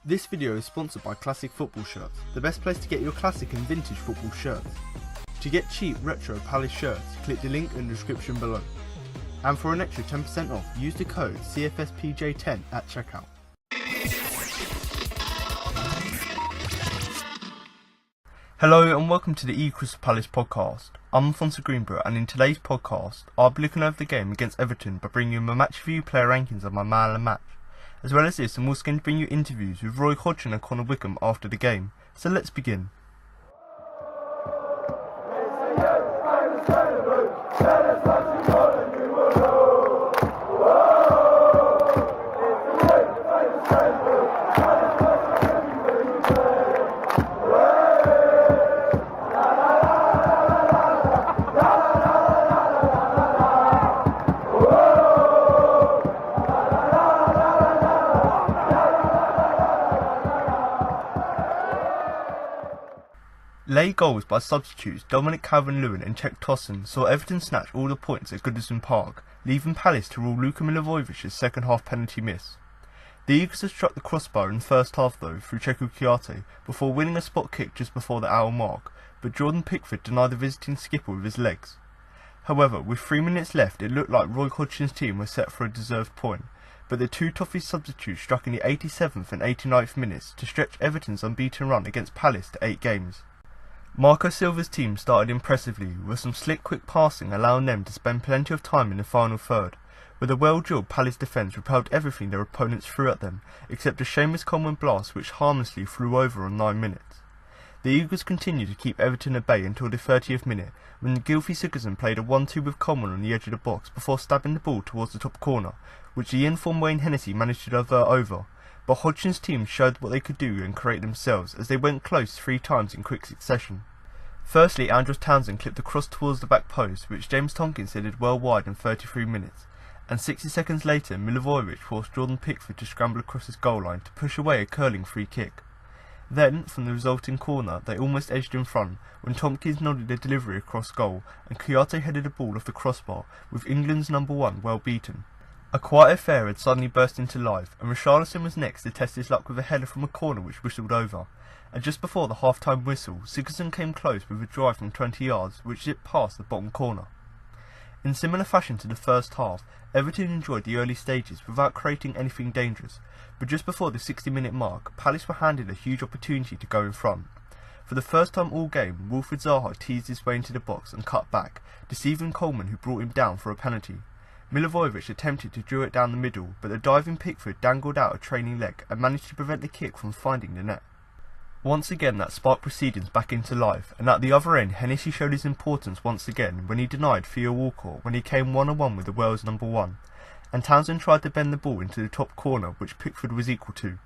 This video is sponsored by Classic Football Shirts, the best place to get your classic and vintage football shirts. To get cheap retro Palace shirts, click the link in the description below. And for an extra 10% off, use the code CFSPJ10 at checkout. Hello and welcome to the Crystal Palace podcast. I'm Alfonso Greenborough, and in today's podcast I'll be looking over the game against Everton by bringing you my match review player rankings of my man of the match. As well as this, I'm also going to bring you interviews with Roy Hodgson and Connor Wickham after the game. So let's begin. Late goals by substitutes Dominic Calvert-Lewin and Czech Tosin saw Everton snatch all the points at Goodison Park, leaving Palace to rule Luka Milivojovic's second half penalty miss. The Eagles had struck the crossbar in the first half though through Cheku Kouyaté before winning a spot kick just before the hour mark, but Jordan Pickford denied the visiting skipper with his legs. However, with 3 minutes left it looked like Roy Hodgson's team was set for a deserved point, but the two Toffees substitutes struck in the 87th and 89th minutes to stretch Everton's unbeaten run against Palace to 8 games. Marco Silva's team started impressively, with some slick quick passing allowing them to spend plenty of time in the final third, where the well-drilled Palace defence repelled everything their opponents threw at them, except a Seamus Coleman blast which harmlessly flew over on 9 minutes. The Eagles continued to keep Everton at bay until the 30th minute, when Gylfi Sigurdsson played a 1-2 with Coleman on the edge of the box before stabbing the ball towards the top corner, which the informed Wayne Hennessy managed to divert over, but Hodgson's team showed what they could do and create themselves as they went close 3 times in quick succession. Firstly, Andros Townsend clipped the cross towards the back post, which James Tompkins headed well wide in 33 minutes, and 60 seconds later Milivojevic forced Jordan Pickford to scramble across his goal line to push away a curling free kick. Then, from the resulting corner, they almost edged in front when Tompkins nodded a delivery across goal and Kouyaté headed the ball off the crossbar, with England's number 1 well beaten. A quiet affair had suddenly burst into life, and Richarlison was next to test his luck with a header from a corner which whistled over, and just before the half-time whistle, Sigurdsson came close with a drive from 20 yards which zipped past the bottom corner. In similar fashion to the first half, Everton enjoyed the early stages without creating anything dangerous, but just before the 60-minute mark, Palace were handed a huge opportunity to go in front. For the first time all game, Wilfried Zaha teased his way into the box and cut back, deceiving Coleman who brought him down for a penalty. Milivojevic attempted to draw it down the middle, but the diving Pickford dangled out a trailing leg and managed to prevent the kick from finding the net. Once again that sparked proceedings back into life, and at the other end Hennessy showed his importance once again when he denied Theo Walcott when he came 1-on-1 with the Wales number 1, and Townsend tried to bend the ball into the top corner which Pickford was equal to.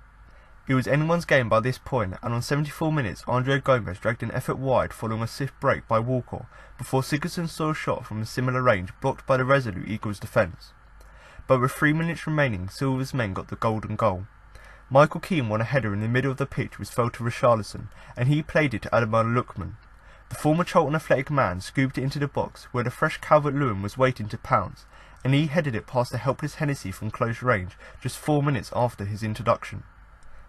It was anyone's game by this point, and on 74 minutes Andre Gomez dragged an effort wide following a swift break by Walcott before Sigurdsson saw a shot from a similar range blocked by the resolute Eagles defence. But with 3 minutes remaining, Silva's men got the golden goal. Michael Keane won a header in the middle of the pitch which fell to Richarlison, and he played it to Ademola Lookman. The former Charlton Athletic man scooped it into the box where the fresh Calvert-Lewin was waiting to pounce, and he headed it past the helpless Hennessy from close range just 4 minutes after his introduction.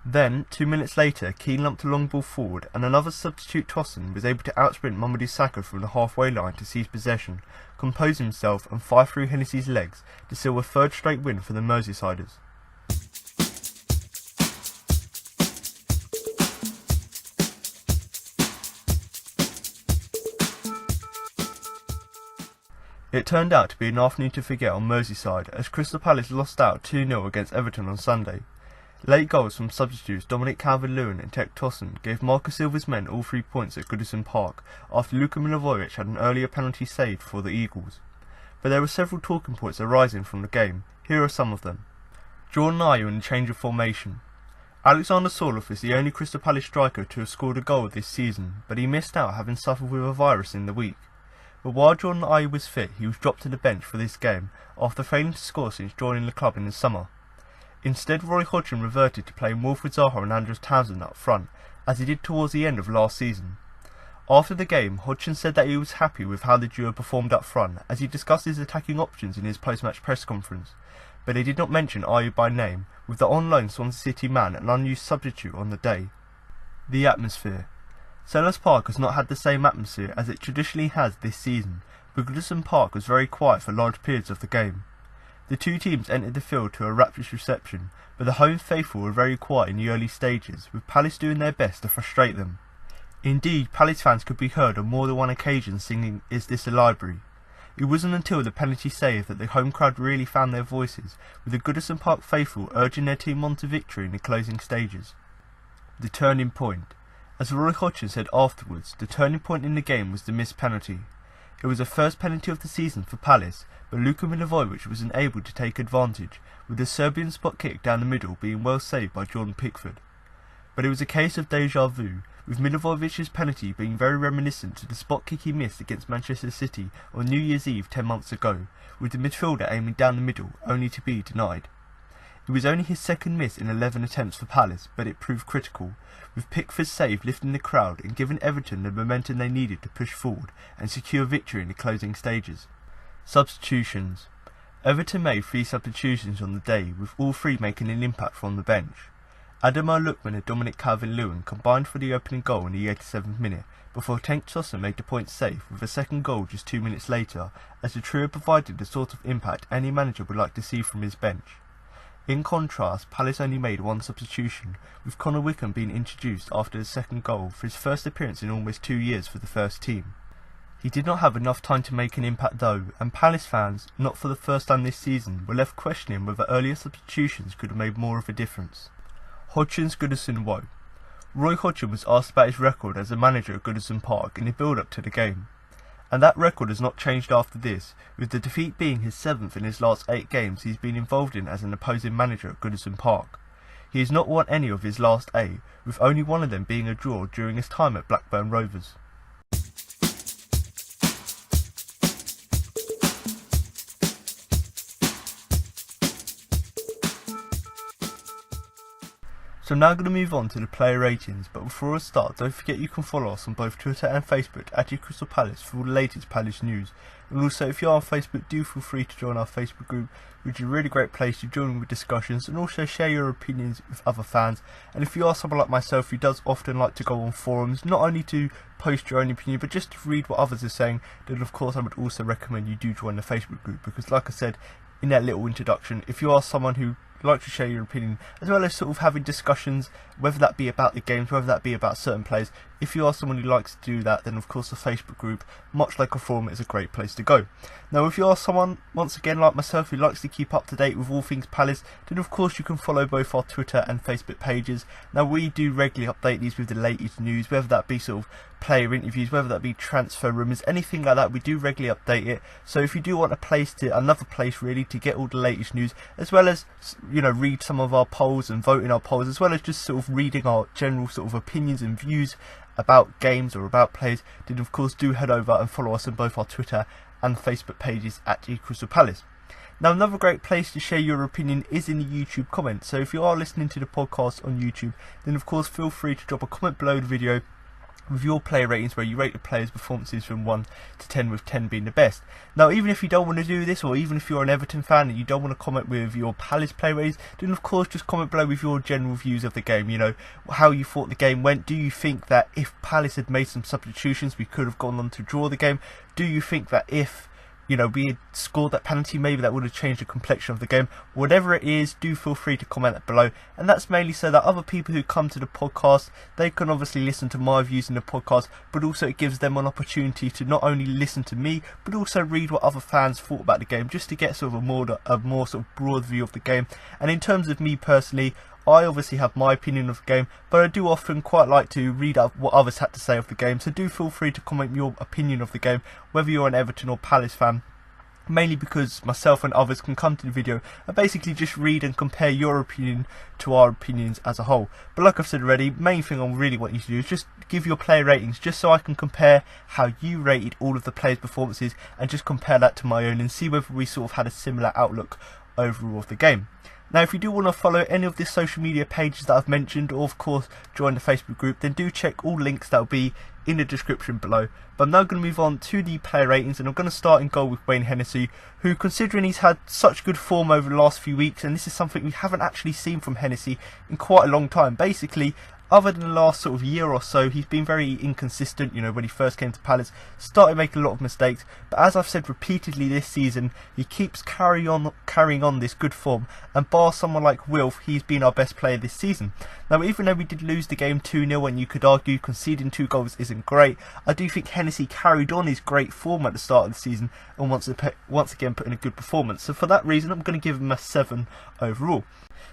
Then, 2 minutes later, Keane lumped a long ball forward, and another substitute Tosin was able to outsprint Mamadou Sakho from the halfway line to seize possession, compose himself and fire through Hennessy's legs to seal a third straight win for the Merseysiders. It turned out to be an afternoon to forget on Merseyside as Crystal Palace lost out 2-0 against Everton on Sunday. Late goals from substitutes Dominic Calvert-Lewin and Czech Tosin gave Marco Silva's men all 3 points at Goodison Park after Luka Milivojevic had an earlier penalty saved for the Eagles. But there were several talking points arising from the game. Here are some of them. Jordan Ayew and the change of formation. Alexander Sorloth is the only Crystal Palace striker to have scored a goal this season, but he missed out having suffered with a virus in the week. But while Jordan Ayew was fit, he was dropped to the bench for this game after failing to score since joining the club in the summer. Instead, Roy Hodgson reverted to playing Wilfried Zaha and Andros Townsend up front, as he did towards the end of last season. After the game, Hodgson said that he was happy with how the duo performed up front, as he discussed his attacking options in his post-match press conference, but they did not mention Ayew by name, with the on-loan Swansea City man an unused substitute on the day. The atmosphere. Selhurst Park has not had the same atmosphere as it traditionally has this season, but Goodison Park was very quiet for large periods of the game. The two teams entered the field to a rapturous reception, but the home faithful were very quiet in the early stages, with Palace doing their best to frustrate them. Indeed, Palace fans could be heard on more than one occasion singing "Is This a Library?". It wasn't until the penalty save that the home crowd really found their voices, with the Goodison Park faithful urging their team on to victory in the closing stages. The turning point. As Roy Hodgson said afterwards, the turning point in the game was the missed penalty. It was the first penalty of the season for Palace, but Luka Milivojevic was unable to take advantage, with the Serbian spot kick down the middle being well saved by Jordan Pickford. But it was a case of deja vu, with Milivojevic's penalty being very reminiscent to the spot kick he missed against Manchester City on New Year's Eve 10 months ago, with the midfielder aiming down the middle, only to be denied. It was only his second miss in 11 attempts for Palace, but it proved critical, with Pickford's save lifting the crowd and giving Everton the momentum they needed to push forward and secure victory in the closing stages. Substitutions. Everton made 3 substitutions on the day, with all 3 making an impact from the bench. Adama Lookman and Dominic Calvert-Lewin combined for the opening goal in the 87th minute, before Cenk Tosun made the point safe with a second goal just 2 minutes later, as the trio provided the sort of impact any manager would like to see from his bench. In contrast, Palace only made 1 substitution, with Connor Wickham being introduced after his second goal for his first appearance in almost 2 years for the first team. He did not have enough time to make an impact though, and Palace fans, not for the first time this season, were left questioning whether earlier substitutions could have made more of a difference. Hodgson's Goodison woe. Roy Hodgson was asked about his record as a manager at Goodison Park in the build-up to the game, and that record has not changed after this, with the defeat being his 7th in his last 8 games he's been involved in as an opposing manager at Goodison Park. He has not won any of his last 8, with only one of them being a draw during his time at Blackburn Rovers. So I'm now going to move on to the player ratings, but before I start, don't forget you can follow us on both Twitter and Facebook at Crystal Palace for all the latest Palace news. And also, if you are on Facebook, do feel free to join our Facebook group, which is a really great place to join with discussions and also share your opinions with other fans. And if you are someone like myself who does often like to go on forums, not only to post your own opinion, but just to read what others are saying, then of course I would also recommend you do join the Facebook group, because like I said in that little introduction, if you are someone who like to share your opinion, as well as sort of having discussions, whether that be about the games, whether that be about certain players, if you are someone who likes to do that, then of course the Facebook group, much like a forum, is a great place to go. Now if you are someone, once again like myself, who likes to keep up to date with all things Palace, then of course you can follow both our Twitter and Facebook pages. Now we do regularly update these with the latest news, whether that be sort of player interviews, whether that be transfer rumours, anything like that, we do regularly update it. So if you do want another place really to get all the latest news, as well as read some of our polls and vote in our polls, as well as just sort of reading our general sort of opinions and views about games or about players, then of course do head over and follow us on both our Twitter and Facebook pages at Crystal Palace. Now another great place to share your opinion is in the YouTube comments, so if you are listening to the podcast on YouTube, then of course feel free to drop a comment below the video with your player ratings, where you rate the players' performances from 1 to 10, with 10 being the best. Now even if you don't want to do this, or even if you're an Everton fan and you don't want to comment with your Palace player ratings, then of course just comment below with your general views of the game, how you thought the game went. Do you think that if Palace had made some substitutions we could have gone on to draw the game? Do you think that if we had scored that penalty, maybe that would have changed the complexion of the game? Whatever it is, do feel free to comment that below, and that's mainly so that other people who come to the podcast, they can obviously listen to my views in the podcast, but also it gives them an opportunity to not only listen to me, but also read what other fans thought about the game, just to get sort of a more sort of broad view of the game. And in terms of me personally, I obviously have my opinion of the game, but I do often quite like to read up what others had to say of the game, so do feel free to comment your opinion of the game, whether you're an Everton or Palace fan, mainly because myself and others can come to the video and basically just read and compare your opinion to our opinions as a whole. But like I've said already, main thing I really want you to do is just give your player ratings, just so I can compare how you rated all of the players' performances and just compare that to my own and see whether we sort of had a similar outlook overall of the game. Now, if you do want to follow any of the social media pages that I've mentioned, or of course join the Facebook group, then do check all links that will be in the description below. But I'm now going to move on to the player ratings, and I'm going to start in goal with Wayne Hennessy, who, considering he's had such good form over the last few weeks, and this is something we haven't actually seen from Hennessy in quite a long time, basically other than the last sort of year or so, he's been very inconsistent. You know, when he first came to Palace, started making a lot of mistakes, but as I've said repeatedly this season, he keeps carrying on this good form, and bar someone like Wilf, he's been our best player this season. Now, even though we did lose the game 2-0, and you could argue conceding 2 goals isn't great, I do think Hennessy carried on his great form at the start of the season, and once again put in a good performance. So for that reason, I'm going to give him a 7 overall.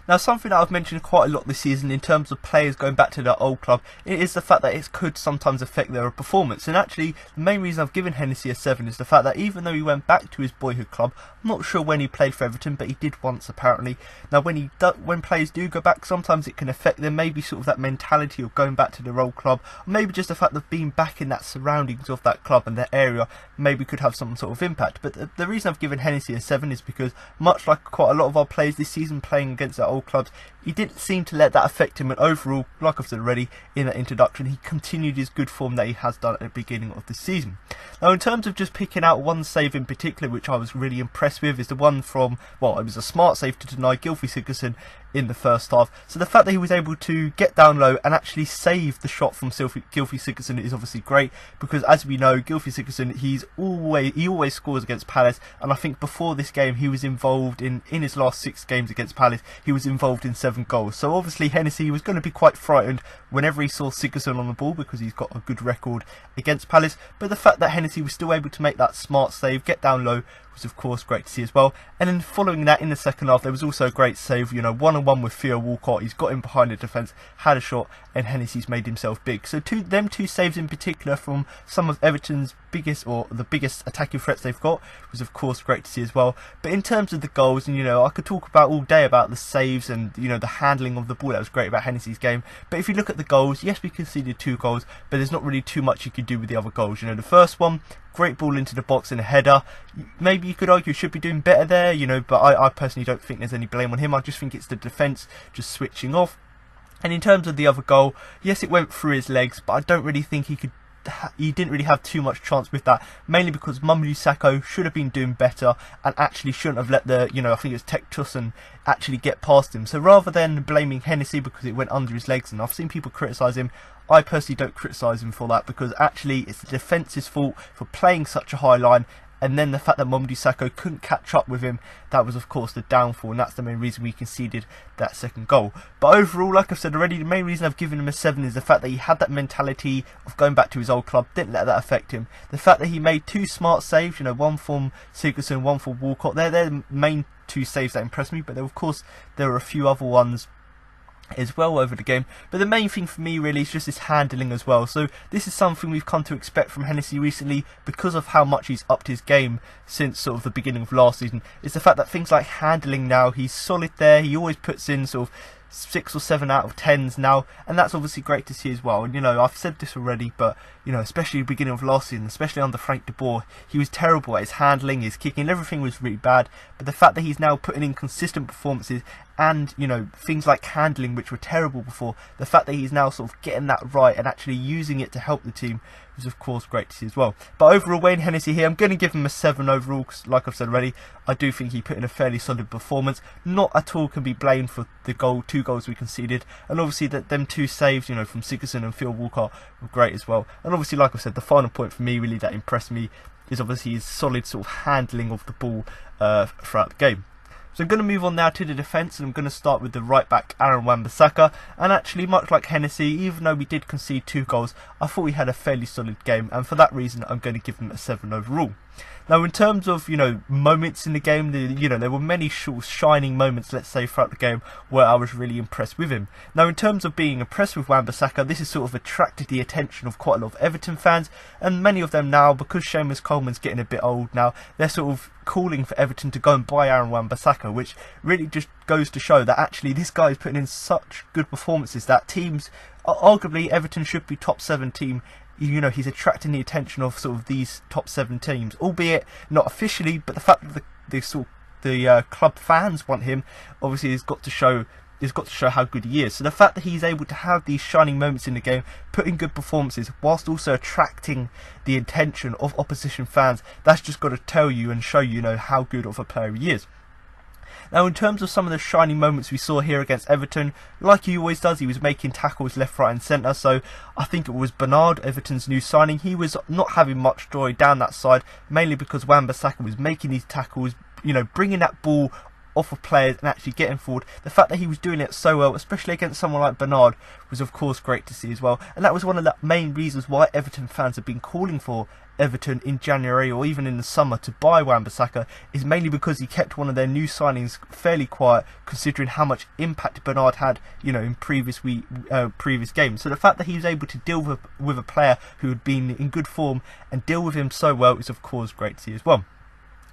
Now, something that I've mentioned quite a lot this season in terms of players going back to their old club, it is the fact that it could sometimes affect their performance. And actually, the main reason I've given Hennessy a 7 is the fact that even though he went back to his boyhood club, I'm not sure when he played for Everton, but he did once apparently. Now, when players do go back, sometimes it can affect them, maybe sort of that mentality of going back to their old club, or maybe just the fact of being back in that surroundings of that club and their area maybe could have some sort of impact. But the reason I've given Hennessy a 7 is because, much like quite a lot of our players this season playing against their old clubs, he didn't seem to let that affect him, and overall, like I've said already in that introduction, he continued his good form that he has done at the beginning of the season. Now, in terms of just picking out one save in particular which I was really impressed with, is the one from, well, it was a smart save to deny Gylfi Sigurdsson in the first half. So the fact that he was able to get down low and actually save the shot from Gylfi Sigurdsson is obviously great, because as we know, Gylfi Sigurdsson, he always scores against Palace, and I think before this game he was involved in his last 6 games against Palace, he was involved in 7 goals. So obviously Hennessy was going to be quite frightened whenever he saw Sigurdsson on the ball, because he's got a good record against Palace. But the fact that Hennessy was still able to make that smart save, get down low, was of course great to see as well. And then following that in the second half, there was also a great save, you know, 1-on-1 with Theo Walcott. He's got in behind the defence, had a shot, and Hennessy's made himself big. So them two saves in particular from some of Everton's biggest, or the biggest attacking threats they've got, was of course great to see as well. But in terms of the goals, and you know, I could talk about all day about the saves and, you know, the handling of the ball. That was great about Hennessy's game. But if you look at the goals, yes, we conceded 2 goals, but there's not really too much you could do with the other goals. You know, the first one, great ball into the box and a header. Maybe you could argue should be doing better there, you know, but I personally don't think there's any blame on him. I just think it's the defence just switching off. And in terms of the other goal, yes, it went through his legs, but I don't really think he didn't really have too much chance with that, mainly because Mamadou Sakho should have been doing better and actually shouldn't have let the, you know, I think it was Tech Tusson actually get past him. So rather than blaming Hennessy because it went under his legs, and I've seen people criticise him, I personally don't criticise him for that, because actually it's the defence's fault for playing such a high line. And then the fact that Mamadou Sakho couldn't catch up with him, that was of course the downfall, and that's the main reason we conceded that second goal. But overall, like I've said already, the main reason I've given him a 7 is the fact that he had that mentality of going back to his old club, didn't let that affect him. The fact that he made 2 smart saves, you know, one from Sigurdsson, one from Walcott, they're the main 2 saves that impressed me, but of course there were a few other ones as well over the game. But the main thing for me really is just his handling as well. So this is something we've come to expect from Hennessy recently, because of how much he's upped his game since sort of the beginning of last season. It's the fact that things like handling now, he's solid there. He always puts in sort of 6 or 7 out of 10s now, and that's obviously great to see as well. And you know, I've said this already, but you know, especially at the beginning of last season, especially under Frank de Boer, he was terrible at his handling, his kicking, everything was really bad. But the fact that he's now putting in consistent performances, and you know, things like handling which were terrible before, the fact that he's now sort of getting that right and actually using it to help the team was of course great to see as well. But overall, Wayne Hennessy here, I'm going to give him a 7 overall, because like I've said already, I do think he put in a fairly solid performance. Not at all can be blamed for the 2 goals we conceded, and obviously that them 2 saves, you know, from Sigurdsson and Theo Walcott were great as well. And obviously, like I said, the final point for me really that impressed me is obviously his solid sort of handling of the ball throughout the game. So I'm going to move on now to the defence, and I'm going to start with the right back Aaron Wan-Bissaka. And actually, much like Hennessy, even though we did concede 2 goals, I thought he had a fairly solid game, and for that reason I'm going to give him a 7 overall. Now, in terms of, you know, moments in the game, you know, there were many shining moments, let's say, throughout the game where I was really impressed with him. Now, in terms of being impressed with Wan-Bissaka, this has sort of attracted the attention of quite a lot of Everton fans, and many of them now, because Seamus Coleman's getting a bit old now, they're sort of calling for Everton to go and buy Aaron Wan-Bissaka, which really just goes to show that actually this guy is putting in such good performances that teams, arguably Everton should be top 7 team. You know, he's attracting the attention of sort of these top 7 teams, albeit not officially, but the fact that the sort of the club fans want him, obviously he's got to show how good he is. So the fact that he's able to have these shining moments in the game, put in good performances, whilst also attracting the attention of opposition fans, that's just got to tell you and show you, how good of a player he is. Now, in terms of some of the shining moments we saw here against Everton, like he always does, he was making tackles left, right and centre. So I think it was Bernard, Everton's new signing. He was not having much joy down that side, mainly because Wan-Bissaka was making these tackles, bringing that ball off of players and actually getting forward. The fact that he was doing it so well, especially against someone like Bernard, was of course great to see as well. And that was one of the main reasons why Everton fans have been calling for Everton in January or even in the summer to buy Wan-Bissaka, is mainly because he kept one of their new signings fairly quiet, considering how much impact Bernard had, in previous games. So the fact that he was able to deal with a player who had been in good form and deal with him so well is of course great to see as well.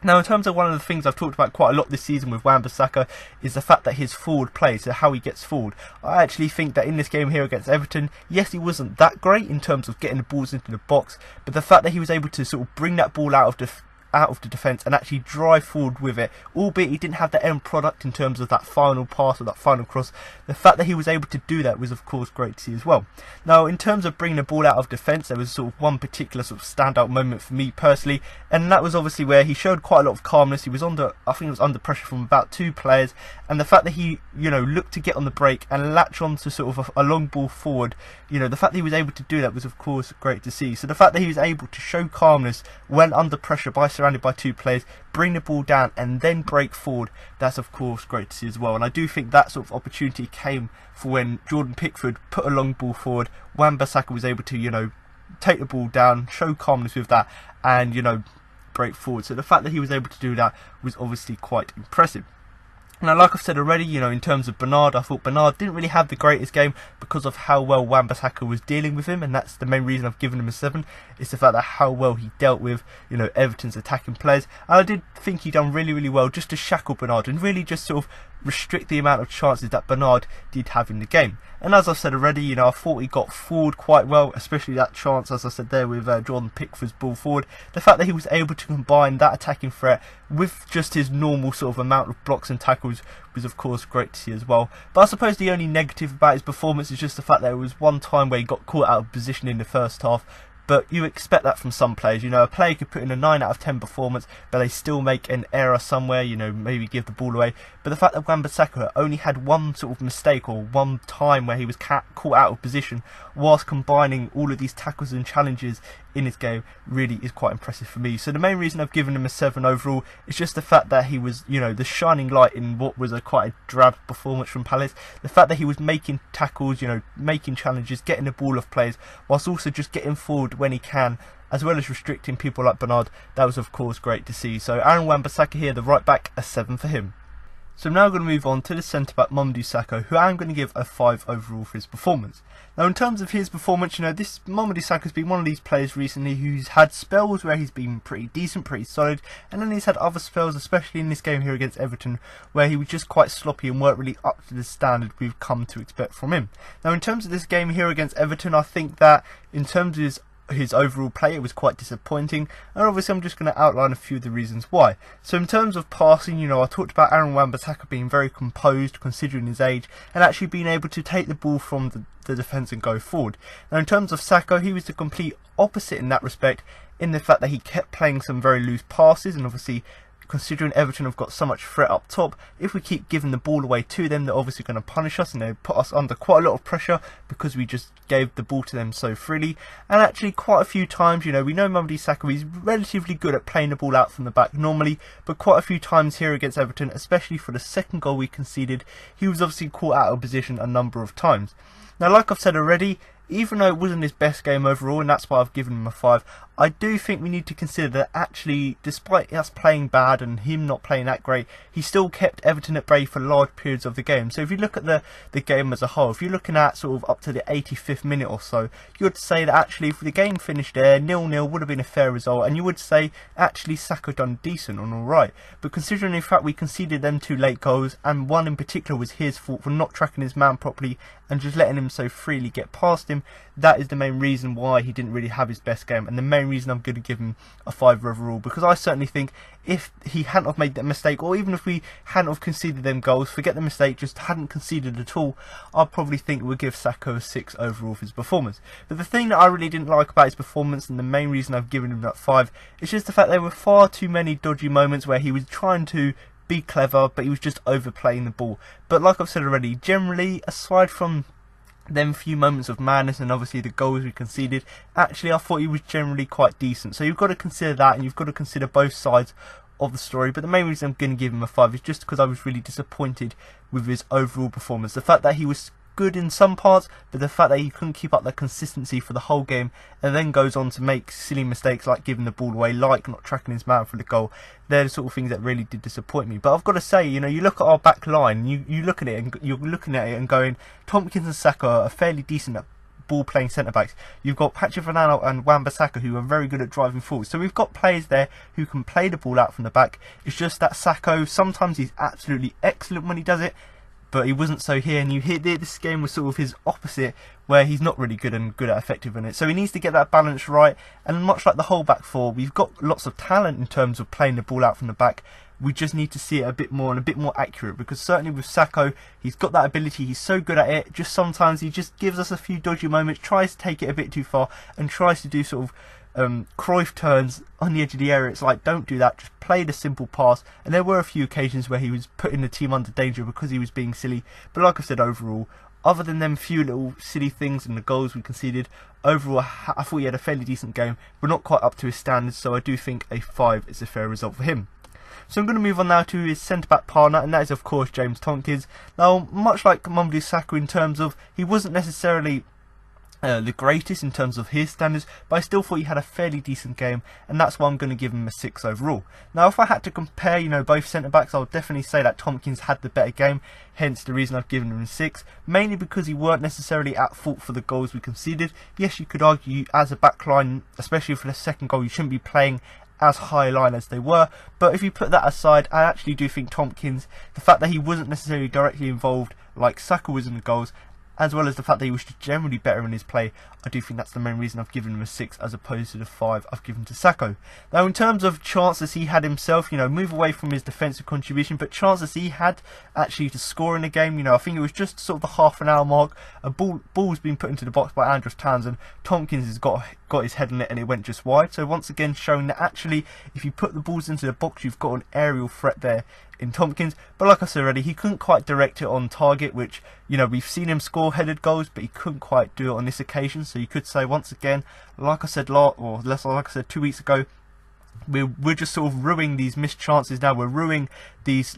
Now, in terms of one of the things I've talked about quite a lot this season with Wan-Bissaka is the fact that his forward play, so how he gets forward. I actually think that in this game here against Everton, yes, he wasn't that great in terms of getting the balls into the box, but the fact that he was able to sort of bring that ball out of the defence and actually drive forward with it, albeit he didn't have the end product in terms of that final pass or that final cross, the fact that he was able to do that was of course great to see as well. Now, in terms of bringing the ball out of defence, there was sort of one particular sort of standout moment for me personally, and that was obviously where he showed quite a lot of calmness. He was I think he was under pressure from about 2 players, and the fact that he looked to get on the break and latch on to sort of a long ball forward, the fact that he was able to do that was of course great to see. So the fact that he was able to show calmness when under pressure surrounded by 2 players, bring the ball down and then break forward, that's of course great to see as well. And I do think that sort of opportunity came for when Jordan Pickford put a long ball forward. Wan-Bissaka was able to take the ball down, show calmness with that, and break forward. So the fact that he was able to do that was obviously quite impressive. Now, like I've said already, in terms of Bernard, I thought Bernard didn't really have the greatest game because of how well Wan-Bissaka was dealing with him, and that's the main reason I've given him a 7. It's the fact that how well he dealt with, Everton's attacking players. And I did think he done really, really well just to shackle Bernard and really just sort of restrict the amount of chances that Bernard did have in the game. And as I've said already, I thought he got forward quite well, especially that chance, as I said there, with Jordan Pickford's ball forward. The fact that he was able to combine that attacking threat with just his normal sort of amount of blocks and tackles was of course great to see as well. But I suppose the only negative about his performance is just the fact that there was one time where he got caught out of position in the first half. But you expect that from some players. A player could put in a 9 out of 10 performance, but they still make an error somewhere, maybe give the ball away. But the fact that Wan-Bissaka only had one sort of mistake or one time where he was caught out of position whilst combining all of these tackles and challenges in his game really is quite impressive for me. So the main reason I've given him a 7 overall is just the fact that he was, the shining light in what was quite a drab performance from Palace. The fact that he was making tackles, making challenges, getting the ball off players, whilst also just getting forward when he can, as well as restricting people like Bernard. That was of course great to see. So Aaron Wan-Bissaka here, the right back, a 7 for him. So I'm now going to move on to the centre-back Mamadou Sakho, who I'm going to give a 5 overall for his performance. Now, in terms of his performance, this Mamadou Sakho has been one of these players recently who's had spells where he's been pretty decent, pretty solid, and then he's had other spells, especially in this game here against Everton, where he was just quite sloppy and weren't really up to the standard we've come to expect from him. Now, in terms of this game here against Everton, I think that in terms of his overall play, it was quite disappointing, and obviously I'm just going to outline a few of the reasons why. So in terms of passing, I talked about Aaron Wan-Bissaka being very composed considering his age and actually being able to take the ball from the defence and go forward. Now, in terms of Sakho, he was the complete opposite in that respect, in the fact that he kept playing some very loose passes, and obviously considering Everton have got so much threat up top, if we keep giving the ball away to them, they're obviously going to punish us and they put us under quite a lot of pressure because we just gave the ball to them so freely. And actually quite a few times, we know Mamadou Sakho is relatively good at playing the ball out from the back normally, but quite a few times here against Everton, especially for the second goal we conceded, he was obviously caught out of position a number of times. Now, like I've said already, even though it wasn't his best game overall, and that's why I've given him a 5, I do think we need to consider that actually, despite us playing bad and him not playing that great, he still kept Everton at bay for large periods of the game. So if you look at the game as a whole, if you're looking at sort of up to the 85th minute or so, you would say that actually if the game finished there, 0-0 would have been a fair result, and you would say actually Sakho done decent and alright. But considering in fact we conceded them 2 late goals, and one in particular was his fault for not tracking his man properly and just letting him so freely get past him, him. That is the main reason why he didn't really have his best game, and the main reason I'm going to give him a 5 overall, because I certainly think if he hadn't have made that mistake, or even if we hadn't have conceded them goals, forget the mistake, just hadn't conceded at all, I'd probably think we'd give Sacco a 6 overall for his performance. But the thing that I really didn't like about his performance, and the main reason I've given him that 5, is just the fact there were far too many dodgy moments where he was trying to be clever, but he was just overplaying the ball. But like I've said already, generally, aside from them few moments of madness and obviously the goals we conceded, actually I thought he was generally quite decent. So you've got to consider that, and you've got to consider both sides of the story. But the main reason I'm going to give him a 5 is just because I was really disappointed with his overall performance. The fact that he was good in some parts, but the fact that he couldn't keep up that consistency for the whole game, and then goes on to make silly mistakes like giving the ball away, like not tracking his man for the goal, they're the sort of things that really did disappoint me. But I've got to say, you know, you look at our back line, you look at it and you're looking at it and going, Tompkins and Saka are fairly decent at ball playing centre backs. You've got Patrick Van Aanholt and Wan-Bissaka who are very good at driving forward. So we've got players there who can play the ball out from the back. It's just that Sacco, sometimes he's absolutely excellent when he does it, but he wasn't so here, and you hit this game was sort of his opposite, where he's not really good at effective in it. So he needs to get that balance right, and much like the whole back four, we've got lots of talent in terms of playing the ball out from the back. We just need to see it a bit more and a bit more accurate, because certainly with Sacco, he's got that ability, he's so good at it, just sometimes he just gives us a few dodgy moments, tries to take it a bit too far, and tries to do sort of Cruyff turns on the edge of the area. It's like, don't do that, just play the simple pass. And there were a few occasions where he was putting the team under danger because he was being silly. But like I said, overall, other than them few little silly things and the goals we conceded, overall I thought he had a fairly decent game, but not quite up to his standards, so I do think a 5 is a fair result for him. So I'm going to move on now to his centre-back partner, and that is of course James Tompkins. Now, much like Mamadou Sakho in terms of, he wasn't necessarily the greatest in terms of his standards, but I still thought he had a fairly decent game, and that's why I'm going to give him a 6 overall. Now, if I had to compare, you know, both centre-backs, I would definitely say that Tompkins had the better game, hence the reason I've given him a 6, mainly because he weren't necessarily at fault for the goals we conceded. Yes, you could argue as a backline, especially for the second goal, you shouldn't be playing as high line as they were, but if you put that aside, I actually do think Tompkins, the fact that he wasn't necessarily directly involved like Saka was in the goals, as well as the fact that he was just generally better in his play, I do think that's the main reason I've given him a 6 as opposed to the 5 I've given to Sacco. Now, in terms of chances he had himself, you know, move away from his defensive contribution, but chances he had actually to score in the game, you know, I think it was just sort of the half-an-hour mark. A ball's been put into the box by Andros Townsend. Tompkins has got his head on it and it went just wide. So once again showing that actually if you put the balls into the box, you've got an aerial threat there in Tompkins. But like I said already, he couldn't quite direct it on target, which, you know, we've seen him score headed goals, but he couldn't quite do it on this occasion. So you could say once again, like I said 2 weeks ago, we're just sort of ruining these missed chances now. We're ruining this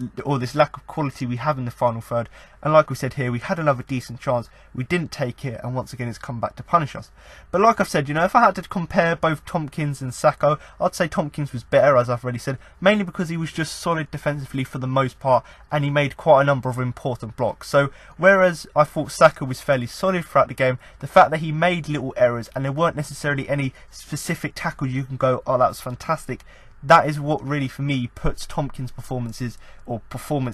lack of quality we have in the final third. And like we said here, we had another decent chance, we didn't take it, and once again it's come back to punish us. But like I've said, you know, if I had to compare both Tompkins and Sacco, I'd say Tompkins was better, as I've already said, mainly because he was just solid defensively for the most part, and he made quite a number of important blocks. So whereas I thought Sacco was fairly solid throughout the game, the fact that he made little errors and there weren't necessarily any specific tackles you can go, oh, that was fantastic, that is what really for me puts Tompkins' performance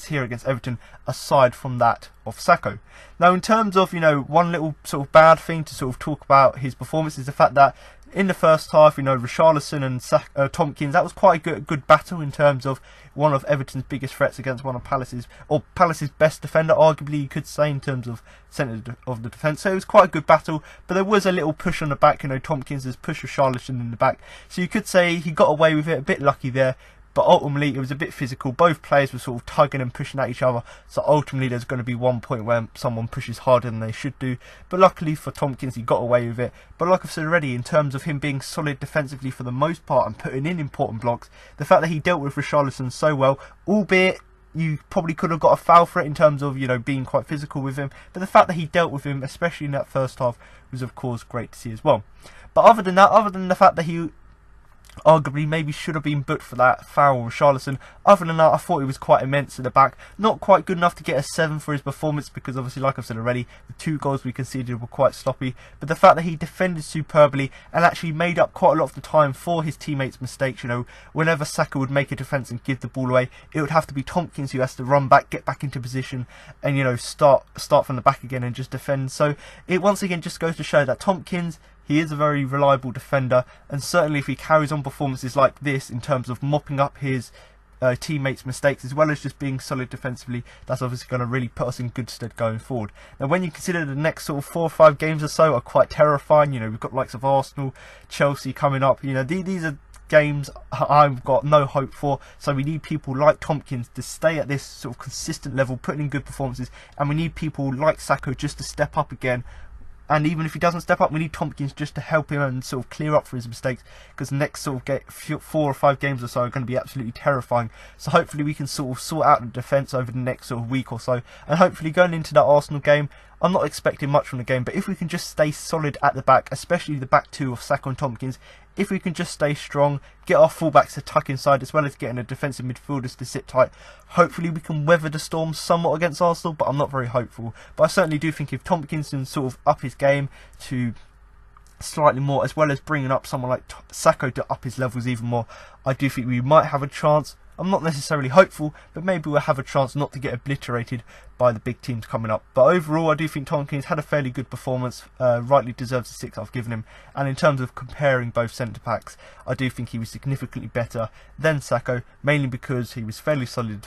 here against Everton aside from that of Sacco. Now, in terms of, you know, one little sort of bad thing to sort of talk about his performance is the fact that in the first half, you know, Richarlison and Tompkins, that was quite a good battle in terms of one of Everton's biggest threats against one of Palace's best defender, arguably you could say, in terms of centre of the defence. So it was quite a good battle, but there was a little push on the back. You know, Tompkins has pushed Richarlison in the back, so you could say he got away with it, a bit lucky there. But ultimately, it was a bit physical. Both players were sort of tugging and pushing at each other. So ultimately, there's going to be one point where someone pushes harder than they should do. But luckily for Tompkins, he got away with it. But like I've said already, in terms of him being solid defensively for the most part and putting in important blocks, the fact that he dealt with Richarlison so well, albeit you probably could have got a foul for it in terms of, you know, being quite physical with him. But the fact that he dealt with him, especially in that first half, was of course great to see as well. But other than that, other than the fact that he arguably maybe should have been booked for that foul with Charlison. Other than that, I thought he was quite immense at the back. Not quite good enough to get a 7 for his performance, because obviously, like I've said already, the 2 goals we conceded were quite sloppy. But the fact that he defended superbly and actually made up quite a lot of the time for his teammates' mistakes, you know, whenever Saka would make a defence and give the ball away, it would have to be Tompkins who has to run back, get back into position, and, you know, start from the back again and just defend. So it once again just goes to show that Tompkins, he is a very reliable defender, and certainly if he carries on performances like this in terms of mopping up his teammates' mistakes as well as just being solid defensively, that's obviously going to really put us in good stead going forward. Now, when you consider the next sort of 4 or 5 games or so are quite terrifying, you know, we've got the likes of Arsenal, Chelsea coming up, you know, these are games I've got no hope for, so we need people like Tompkins to stay at this sort of consistent level, putting in good performances, and we need people like Saka just to step up again. And even if he doesn't step up, we need Tompkins just to help him and sort of clear up for his mistakes, because the next sort of 4 or 5 games or so are going to be absolutely terrifying. So hopefully we can sort of sort out the defence over the next sort of week or so, and hopefully going into that Arsenal game, I'm not expecting much from the game, but if we can just stay solid at the back, especially the back 2 of Saka and Tompkins, if we can just stay strong, get our fullbacks to tuck inside as well as getting the defensive midfielders to sit tight, hopefully we can weather the storm somewhat against Arsenal, but I'm not very hopeful. But I certainly do think if Tompkins can sort of up his game to slightly more, as well as bringing up someone like Saka to up his levels even more, I do think we might have a chance. I'm not necessarily hopeful, but maybe we'll have a chance not to get obliterated by the big teams coming up. But overall, I do think Tompkins had a fairly good performance, rightly deserves the 6 I've given him. And in terms of comparing both centre-backs, I do think he was significantly better than Saka, mainly because he was fairly solid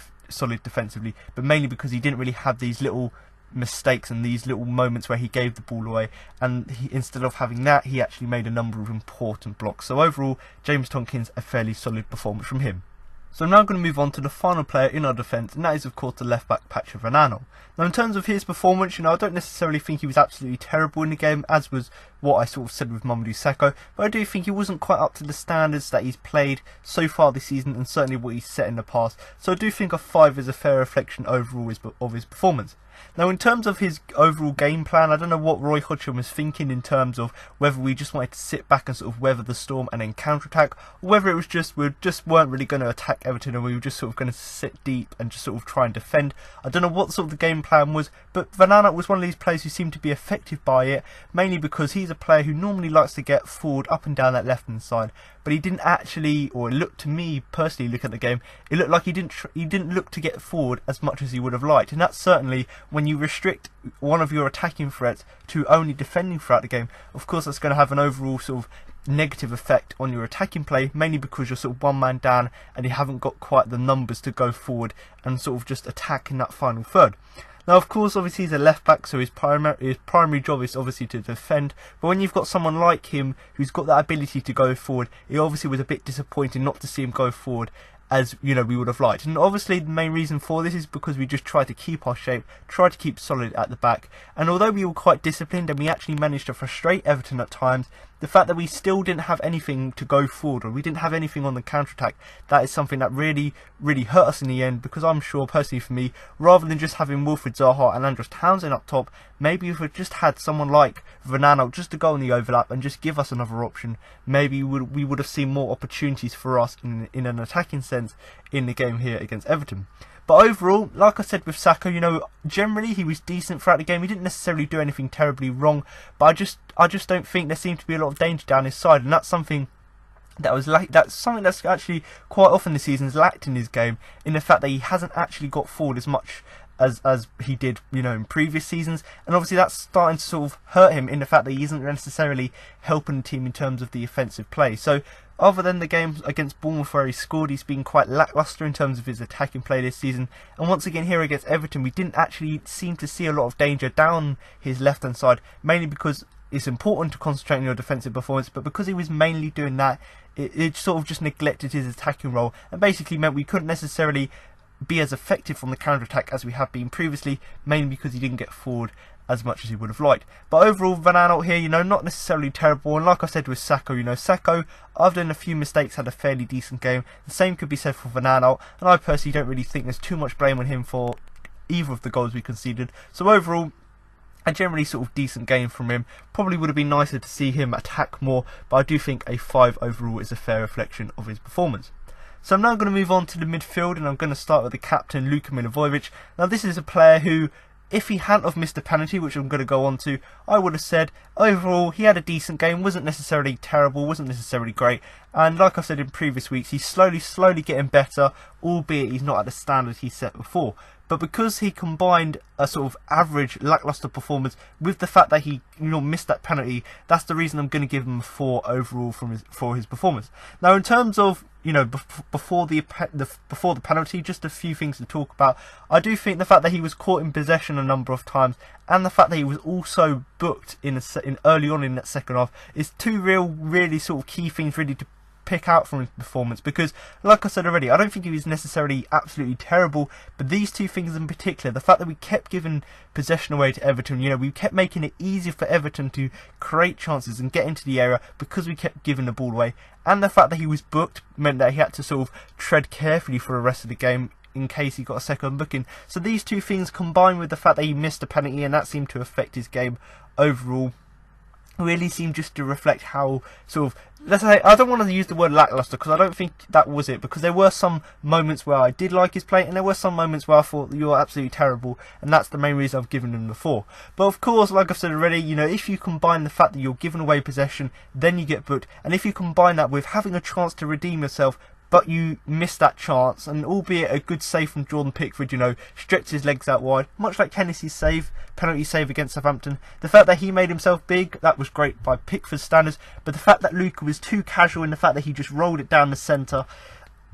defensively, but mainly because he didn't really have these little mistakes and these little moments where he gave the ball away, and instead of having that, he actually made a number of important blocks. So overall, James Tompkins, a fairly solid performance from him. So I'm now going to move on to the final player in our defence, and that is of course the left back Patrick Van Aanholt. Now in terms of his performance, you know, I don't necessarily think he was absolutely terrible in the game, as was what I sort of said with Mamadou Sakho, but I do think he wasn't quite up to the standards that he's played so far this season, and certainly what he's set in the past. So I do think a 5 is a fair reflection overall of his performance. Now in terms of his overall game plan, I don't know what Roy Hodgson was thinking in terms of whether we just wanted to sit back and sort of weather the storm and then counter-attack, or whether it was just we just weren't really going to attack Everton and we were just sort of going to sit deep and just sort of try and defend. I don't know what sort of the game plan was, but Van Aanholt was one of these players who seemed to be effective by it, mainly because he's a player who normally likes to get forward up and down that left hand side, but he didn't actually, or it looked to me personally, look at the game, it looked like he didn't look to get forward as much as he would have liked, and that's certainly when you restrict one of your attacking threats to only defending throughout the game, of course that's going to have an overall sort of negative effect on your attacking play, mainly because you're sort of one man down and you haven't got quite the numbers to go forward and sort of just attack in that final third. Now of course obviously he's a left back, so his primary job is obviously to defend, but when you've got someone like him who's got that ability to go forward, it obviously was a bit disappointing not to see him go forward as, you know, we would have liked. And obviously the main reason for this is because we just tried to keep our shape, tried to keep solid at the back, and although we were quite disciplined and we actually managed to frustrate Everton at times, the fact that we still didn't have anything to go forward, or we didn't have anything on the counter-attack, that is something that really hurt us in the end, because I'm sure, personally for me, rather than just having Wilfried Zaha and Andros Townsend up top, maybe if we just had someone like Van Aanholt just to go on the overlap and just give us another option, maybe we would have seen more opportunities for us in an attacking sense in the game here against Everton. But overall, like I said with Saka, you know, generally he was decent throughout the game. He didn't necessarily do anything terribly wrong, but I just don't think there seemed to be a lot of danger down his side, and that's something that's something that's actually quite often this season's lacked in his game, in the fact that he hasn't actually got forward as much as he did, you know, in previous seasons, and obviously that's starting to sort of hurt him in the fact that he isn't necessarily helping the team in terms of the offensive play. So other than the game against Bournemouth where he scored, he's been quite lacklustre in terms of his attacking play this season, and once again here against Everton we didn't actually seem to see a lot of danger down his left hand side, mainly because it's important to concentrate on your defensive performance, but because he was mainly doing that, it sort of just neglected his attacking role, and basically meant we couldn't necessarily be as effective on the counter-attack as we have been previously, mainly because he didn't get forward as much as he would have liked. But overall, Van Aanholt here, you know, not necessarily terrible, and like I said with Sakho, you know, Sakho, other than a few mistakes, had a fairly decent game. The same could be said for Van Aanholt, and I personally don't really think there's too much blame on him for either of the goals we conceded. So overall, a generally sort of decent game from him. Probably would have been nicer to see him attack more, but I do think a 5 overall is a fair reflection of his performance. So I'm now going to move on to the midfield, and I'm going to start with the captain, Luka Milivojevic. Now this is a player who, if he hadn't have missed a penalty, which I'm going to go on to, I would have said overall he had a decent game, wasn't necessarily terrible, wasn't necessarily great, and like I said in previous weeks, he's slowly getting better, albeit he's not at the standard he set before. But because he combined a sort of average, lacklustre performance with the fact that he missed that penalty, that's the reason I'm going to give him a 4 overall for his performance. Now, in terms of before the penalty, just a few things to talk about. I do think the fact that he was caught in possession a number of times, and the fact that he was also booked in early on in that second half, is two really sort of key things really to pick out from his performance, because like I said already, I don't think he was necessarily absolutely terrible, but these two things in particular, the fact that we kept giving possession away to Everton, we kept making it easier for Everton to create chances and get into the area because we kept giving the ball away, and the fact that he was booked meant that he had to sort of tread carefully for the rest of the game in case he got a second booking. So these two things, combined with the fact that he missed a penalty and that seemed to affect his game overall, really seemed just to reflect how sort of, let's say, I don't want to use the word lacklustre because I don't think that was it, because there were some moments where I did like his play and there were some moments where I thought you're absolutely terrible, and that's the main reason I've given him the 4. But of course, like I've said already, if you combine the fact that you're giving away possession, then you get booked, and if you combine that with having a chance to redeem yourself but you missed that chance, and albeit a good save from Jordan Pickford, stretched his legs out wide, much like Hennessy's penalty save against Southampton. The fact that he made himself big, that was great by Pickford's standards, but the fact that Luka was too casual in the fact that he just rolled it down the centre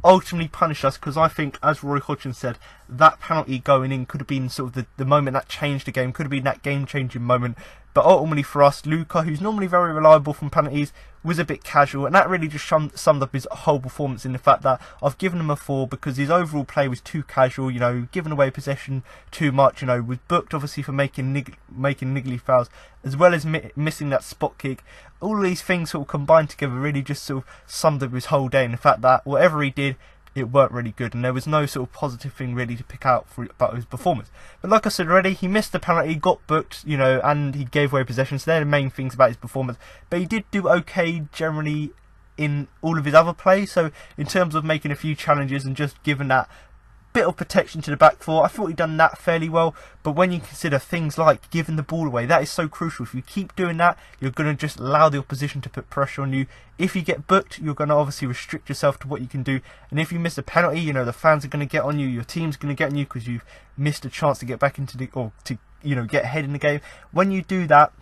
ultimately punished us, because I think, as Roy Hodgson said, that penalty going in could have been sort of the moment that changed the game, could have been that game-changing moment. But ultimately for us, Luka, who's normally very reliable from penalties, was a bit casual, and that really just summed up his whole performance in the fact that I've given him a 4 because his overall play was too casual, giving away possession too much, was booked obviously for making niggly fouls, as well as missing that spot kick. All of these things sort of combined together really just sort of summed up his whole day in the fact that whatever he did, it weren't really good, and there was no sort of positive thing really to pick out about his performance. But like I said already, he missed the penalty, got booked, and he gave away possession, so they're the main things about his performance. But he did do okay generally in all of his other plays, so in terms of making a few challenges and just giving that bit of protection to the back four, I thought he'd done that fairly well. But when you consider things like giving the ball away, that is so crucial. If you keep doing that, you're going to just allow the opposition to put pressure on you. If you get booked, you're going to obviously restrict yourself to what you can do. And if you miss a penalty, the fans are going to get on you, your team's going to get on you because you've missed a chance to get back into get ahead in the game. When you do that,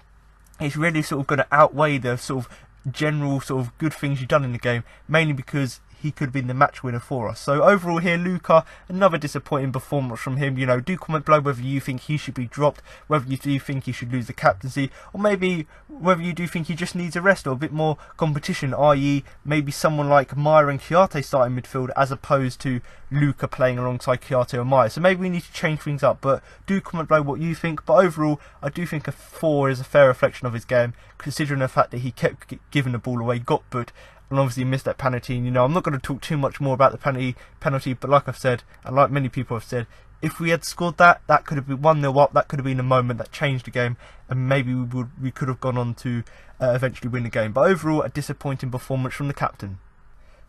it's really sort of going to outweigh the sort of general sort of good things you've done in the game, mainly because he could have been the match winner for us. So overall here, Luka, another disappointing performance from him. Do comment below whether you think he should be dropped, whether you do think he should lose the captaincy, or maybe whether you do think he just needs a rest or a bit more competition, i.e. maybe someone like Meyer and Kouyaté starting midfield as opposed to Luka playing alongside Kouyaté or Meyer. So maybe we need to change things up, but do comment below what you think. But overall, I do think a 4 is a fair reflection of his game, considering the fact that he kept giving the ball away, got booked, and obviously missed that penalty. And I'm not going to talk too much more about the penalty, but like I've said, and like many people have said, if we had scored that could have been 1-0 up, that could have been a moment that changed the game, and maybe we could have gone on to eventually win the game. But overall, a disappointing performance from the captain.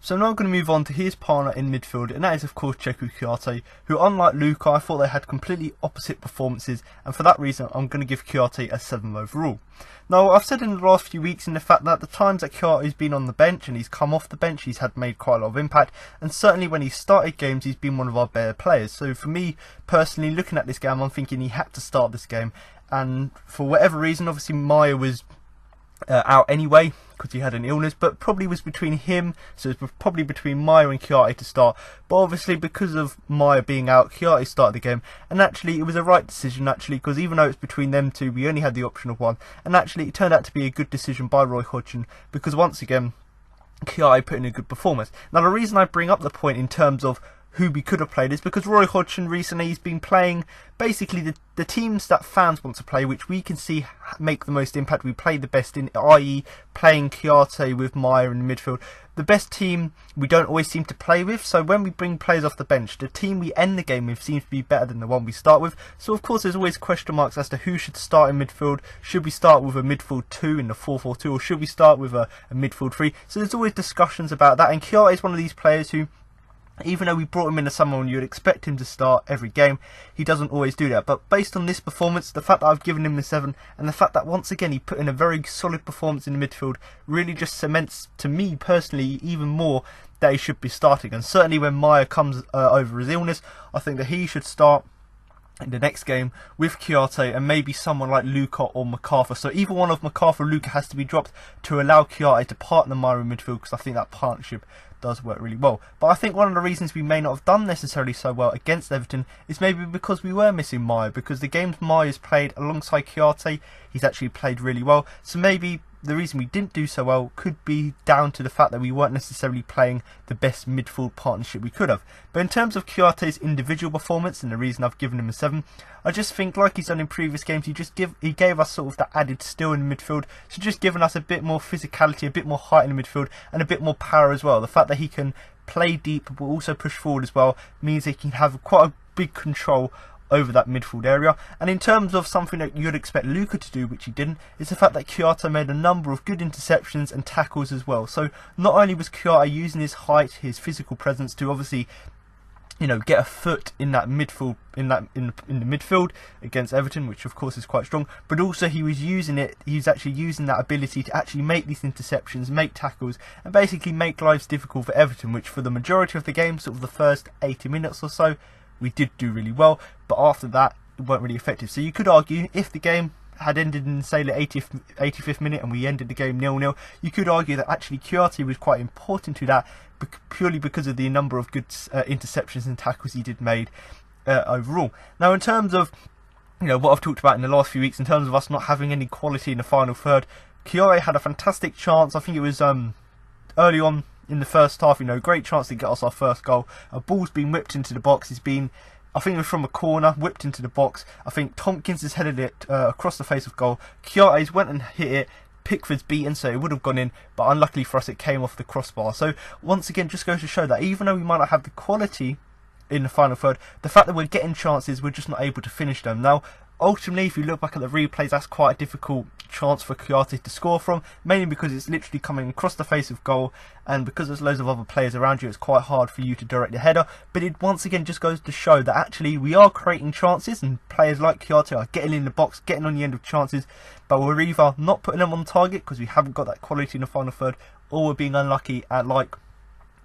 So now I'm going to move on to his partner in midfield, and that is of course Cheikhou Kouyaté, who, unlike Luka, I thought they had completely opposite performances, and for that reason I'm going to give Kouyaté a 7 overall. Now, I've said in the last few weeks in the fact that the times that Kouyaté's been on the bench and he's come off the bench, he's had made quite a lot of impact, and certainly when he's started games he's been one of our better players. So for me personally, looking at this game, I'm thinking he had to start this game, and for whatever reason, obviously Meyer was out anyway because he had an illness, but probably was between him, so it was probably between Meyer and Kouyaté to start. But obviously because of Meyer being out, Kouyaté started the game, and actually it was a right decision because even though it's between them two, we only had the option of one, and actually it turned out to be a good decision by Roy Hodgson, because once again Kouyaté put in a good performance. Now the reason I bring up the point in terms of who we could have played is because Roy Hodgson recently has been playing basically the teams that fans want to play, which we can see make the most impact. We play the best in, i.e. playing Chiarte with Maya in the midfield. The best team we don't always seem to play with, so when we bring players off the bench, the team we end the game with seems to be better than the one we start with. So of course there's always question marks as to who should start in midfield. Should we start with a midfield 2 in the 4-4-2, or should we start with a midfield 3? So there's always discussions about that, and Chiarte is one of these players who, even though we brought him in as someone you'd expect him to start every game, he doesn't always do that. But based on this performance, the fact that I've given him the 7, and the fact that once again he put in a very solid performance in the midfield, really just cements, to me personally, even more that he should be starting. And certainly when Maya comes over his illness, I think that he should start in the next game with Chiarte and maybe someone like Luca or MacArthur. So either one of MacArthur or Luca has to be dropped to allow Chiarte to partner Maya in midfield, because I think that partnership does work really well. But I think one of the reasons we may not have done necessarily so well against Everton is maybe because we were missing Maya, because the games Maya's played alongside Chiarte, he's actually played really well. So maybe the reason we didn't do so well could be down to the fact that we weren't necessarily playing the best midfield partnership we could have. But in terms of Chiarte's individual performance, and the reason I've given him a 7, I just think, like he's done in previous games, he gave us sort of that added steel in the midfield, so just giving us a bit more physicality, a bit more height in the midfield, and a bit more power as well. The fact that he can play deep but also push forward as well means he can have quite a big control over that midfield area. And in terms of something that you'd expect Luca to do, which he didn't, is the fact that Chiarte made a number of good interceptions and tackles as well. So not only was Chiarte using his height, his physical presence to obviously, you know, get a foot in that midfield, in the midfield against Everton, which of course is quite strong, but also he was actually using that ability to actually make these interceptions, make tackles, and basically make lives difficult for Everton, which for the majority of the game, sort of the first 80 minutes or so, we did do really well, but after that it weren't really effective. So you could argue, if the game had ended in, say, the 85th minute and we ended the game 0-0, you could argue that actually Chiarte was quite important to that, purely because of the number of good interceptions and tackles he did made overall. Now in terms of, you know, what I've talked about in the last few weeks, in terms of us not having any quality in the final third, Chiarte had a fantastic chance. I think it was early on in the first half, you know, great chance to get us our first goal. A ball's been whipped into the box. It's been, I think it was from a corner, whipped into the box. I think Tompkins has headed it across the face of goal. Chiarte's went and hit it. Pickford's beaten, so it would have gone in, but unluckily for us it came off the crossbar. So once again, just goes to show that even though we might not have the quality in the final third, the fact that we're getting chances, we're just not able to finish them. Now ultimately, if you look back at the replays, that's quite a difficult chance for Chiarte to score from, mainly because it's literally coming across the face of goal, and because there's loads of other players around you, it's quite hard for you to direct the header. But it once again just goes to show that actually we are creating chances, and players like Chiarte are getting in the box, getting on the end of chances, but we're either not putting them on target because we haven't got that quality in the final third, or we're being unlucky at, like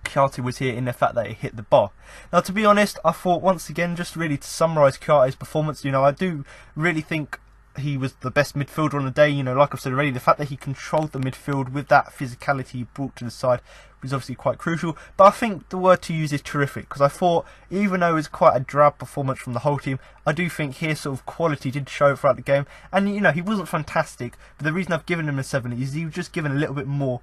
Chiarte was here, in the fact that it hit the bar. Now to be honest, I thought, once again, just really to summarise Chiarte's performance, you know, I do really think he was the best midfielder on the day. You know, like I've said already, the fact that he controlled the midfield with that physicality he brought to the side was obviously quite crucial. But I think the word to use is terrific, because I thought, even though it was quite a drab performance from the whole team, I do think his sort of quality did show throughout the game. And you know, he wasn't fantastic, but the reason I've given him a 7 is he was just given a little bit more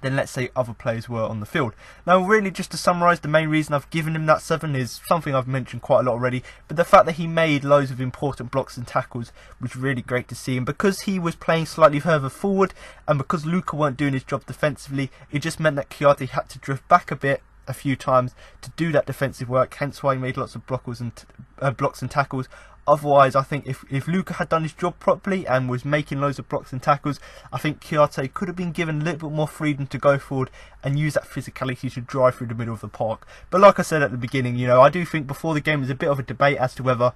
than, let's say, other players were on the field. Now really, just to summarise, the main reason I've given him that 7 is something I've mentioned quite a lot already, but the fact that he made loads of important blocks and tackles was really great to see. And because he was playing slightly further forward, and because Luca weren't doing his job defensively, it just meant that Chiarte had to drift back a bit a few times to do that defensive work, hence why he made lots of blocks and tackles. Otherwise, I think if Luca had done his job properly and was making loads of blocks and tackles, I think Chiarte could have been given a little bit more freedom to go forward and use that physicality to drive through the middle of the park. But like I said at the beginning, you know, I do think before the game there's a bit of a debate as to whether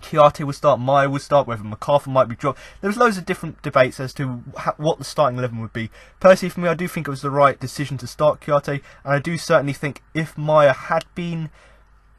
Chiarte would start, Maya would start, whether MacArthur might be dropped. There was loads of different debates as to what the starting 11 would be. Personally, for me, I do think it was the right decision to start Chiarte, and I do certainly think if Maya had been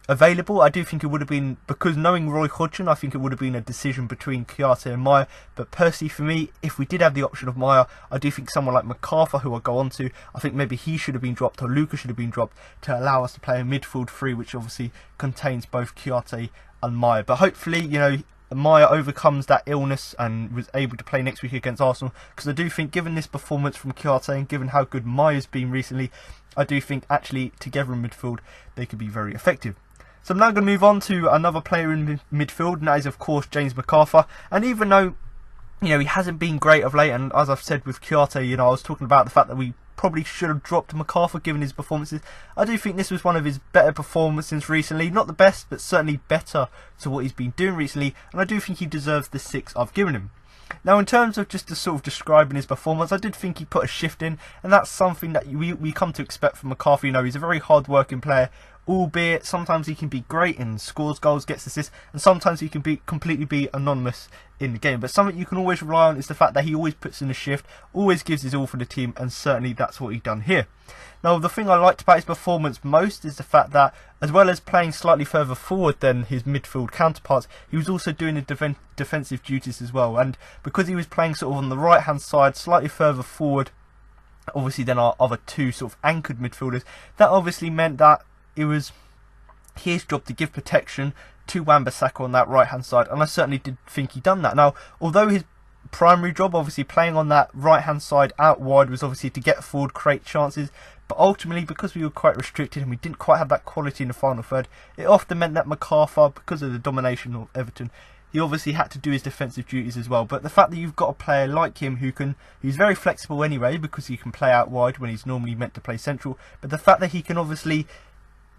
available, I do think it would have been, because knowing Roy Hodgson, I think it would have been a decision between Chiarte and Maya. But personally for me, if we did have the option of Maya, I do think someone like MacArthur, who I'll go on to, I think maybe he should have been dropped, or Luca should have been dropped, to allow us to play a midfield 3, which obviously contains both Chiarte and Maya. But hopefully, you know, Maya overcomes that illness and was able to play next week against Arsenal, because I do think, given this performance from Kouyaté and given how good Maya's been recently, I do think actually together in midfield they could be very effective. So I'm now going to move on to another player in midfield, and that is of course James McArthur. And even though, you know, he hasn't been great of late, and as I've said with Kouyaté, you know, I was talking about the fact that we probably should have dropped McArthur given his performances. I do think this was one of his better performances recently. Not the best, but certainly better to what he's been doing recently, and I do think he deserves the 6 I've given him. Now, in terms of just sort of describing his performance, I did think he put a shift in, and that's something that we come to expect from McArthur. You know, he's a very hard-working player, albeit sometimes he can be great and scores goals, gets assists, and sometimes he can completely be anonymous in the game. But something you can always rely on is the fact that he always puts in a shift, always gives his all for the team, and certainly that's what he's done here. Now, the thing I liked about his performance most is the fact that, as well as playing slightly further forward than his midfield counterparts, he was also doing the defensive duties as well. And because he was playing sort of on the right hand side, slightly further forward, obviously than our other two sort of anchored midfielders, that obviously meant that it was his job to give protection to Wan-Bissaka on that right hand side, and I certainly did think he done that. Now, although his primary job, obviously playing on that right hand side out wide, was obviously to get forward, create chances, but ultimately, because we were quite restricted and we didn't quite have that quality in the final third, it often meant that McArthur, because of the domination of Everton, he obviously had to do his defensive duties as well. But the fact that you've got a player like him who's very flexible anyway, because he can play out wide when he's normally meant to play central, but the fact that he can obviously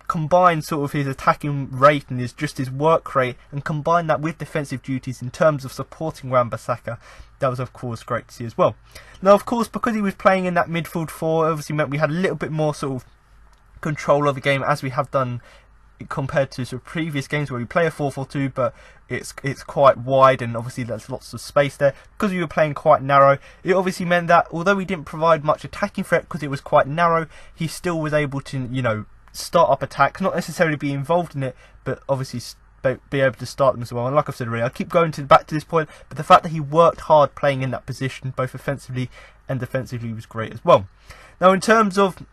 combine sort of his attacking rate and his work rate, and combine that with defensive duties in terms of supporting Wan-Bissaka, that was of course great to see as well. Now, of course, because he was playing in that midfield 4, obviously meant we had a little bit more sort of control of the game, as we have done compared to sort of previous games where we play a 4-4-2, but it's quite wide and obviously there's lots of space there. Because we were playing quite narrow, it obviously meant that although we didn't provide much attacking threat because it was quite narrow, he still was able to, you know, start up attacks, not necessarily be involved in it, but obviously be able to start them as well. And like I've said already, I keep going back to this point, but the fact that he worked hard playing in that position, both offensively and defensively, was great as well. Now, in terms of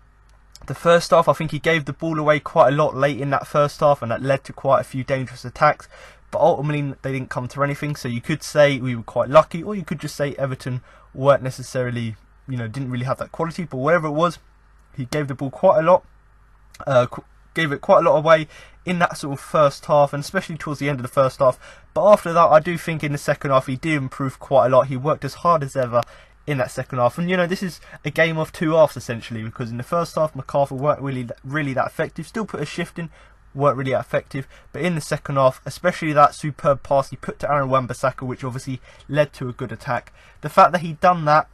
the first half, I think he gave the ball away quite a lot late in that first half, and that led to quite a few dangerous attacks, but ultimately they didn't come to anything. So you could say we were quite lucky, or you could just say Everton weren't necessarily, you know, didn't really have that quality. But whatever it was, he gave the ball quite a lot, gave it quite a lot away in that sort of first half, and especially towards the end of the first half. But after that, I do think in the second half he did improve quite a lot. He worked as hard as ever in that second half, and you know, this is a game of 2 halves essentially, because in the first half McArthur weren't really that effective, still put a shift in, weren't really that effective, but in the second half, especially that superb pass he put to Aaron Wan-Bissaka, which obviously led to a good attack, the fact that he'd done that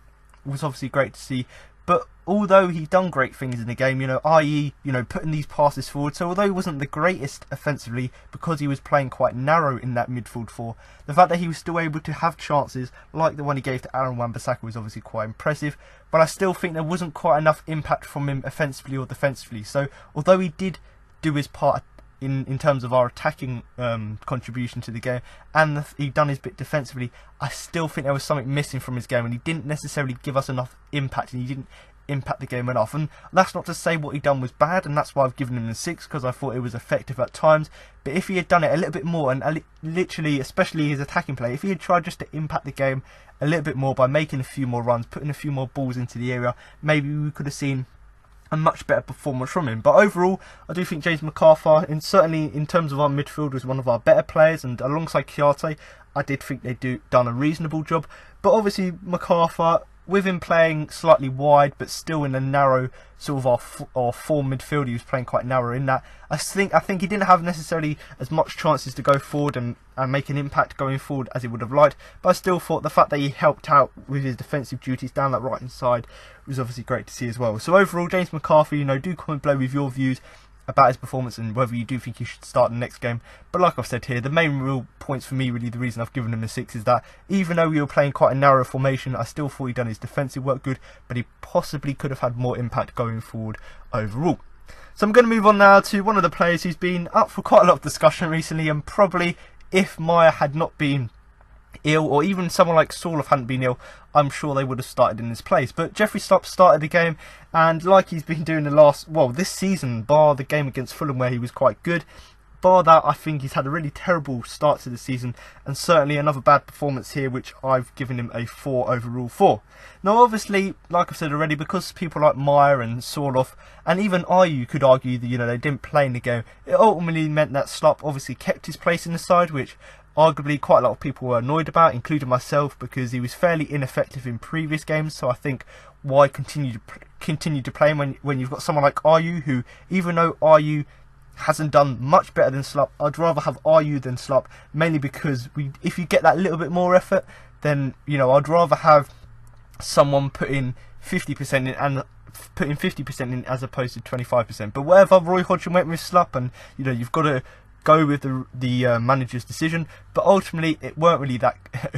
was obviously great to see. But although he'd done great things in the game, you know, i.e., you know, putting these passes forward, so although he wasn't the greatest offensively because he was playing quite narrow in that midfield 4, the fact that he was still able to have chances like the one he gave to Aaron Wan-Bissaka was obviously quite impressive. But I still think there wasn't quite enough impact from him offensively or defensively. So although he did do his part in terms of our attacking contribution to the game, and he'd done his bit defensively, I still think there was something missing from his game, and he didn't necessarily give us enough impact, and he didn't impact the game enough. And that's not to say what he'd done was bad, and that's why I've given him the 6, because I thought it was effective at times. But if he had done it a little bit more, and literally, especially his attacking play, if he had tried just to impact the game a little bit more by making a few more runs, putting a few more balls into the area, maybe we could have seen a much better performance from him. But overall, I do think James McArthur, certainly in terms of our midfield, was one of our better players, and alongside Kouyaté, I did think they done a reasonable job. But obviously McArthur, with him playing slightly wide but still in a narrow sort of our 4 midfield, he was playing quite narrow in that. I think he didn't have necessarily as much chances to go forward and make an impact going forward as he would have liked, but I still thought the fact that he helped out with his defensive duties down that right hand side was obviously great to see as well. So overall, James McArthur, you know, do comment below with your views about his performance and whether you do think he should start the next game. But like I've said here, the main real points for me, really the reason I've given him a 6, is that even though we were playing quite a narrow formation, I still thought he'd done his defensive work good, but he possibly could have had more impact going forward overall. So I'm going to move on now to one of the players who's been up for quite a lot of discussion recently, and probably if Maya had not been ill, or even someone like Saul hadn't been ill, I'm sure they would have started in his place. But Jeffrey Stopp started the game, and like he's been doing this season, bar the game against Fulham where he was quite good, bar that, I think he's had a really terrible start to the season, and certainly another bad performance here, which I've given him a 4 overall for. Now obviously, like I've said already, because people like Meyer and Sorloth and even Ayew could argue that, you know, they didn't play in the game, it ultimately meant that Slup obviously kept his place in the side, which arguably quite a lot of people were annoyed about, including myself, because he was fairly ineffective in previous games. So I think why continue to play him when you've got someone like Ayew, who, even though Ayew hasn't done much better than Slup, I'd rather have Ayew than Slup, mainly because if you get that little bit more effort, then, you know, I'd rather have someone put in 50% in and put in 50% in as opposed to 25%. But whatever, Roy Hodgson went with Slup, and, you know, you've got to go with the manager's decision, but ultimately it weren't really that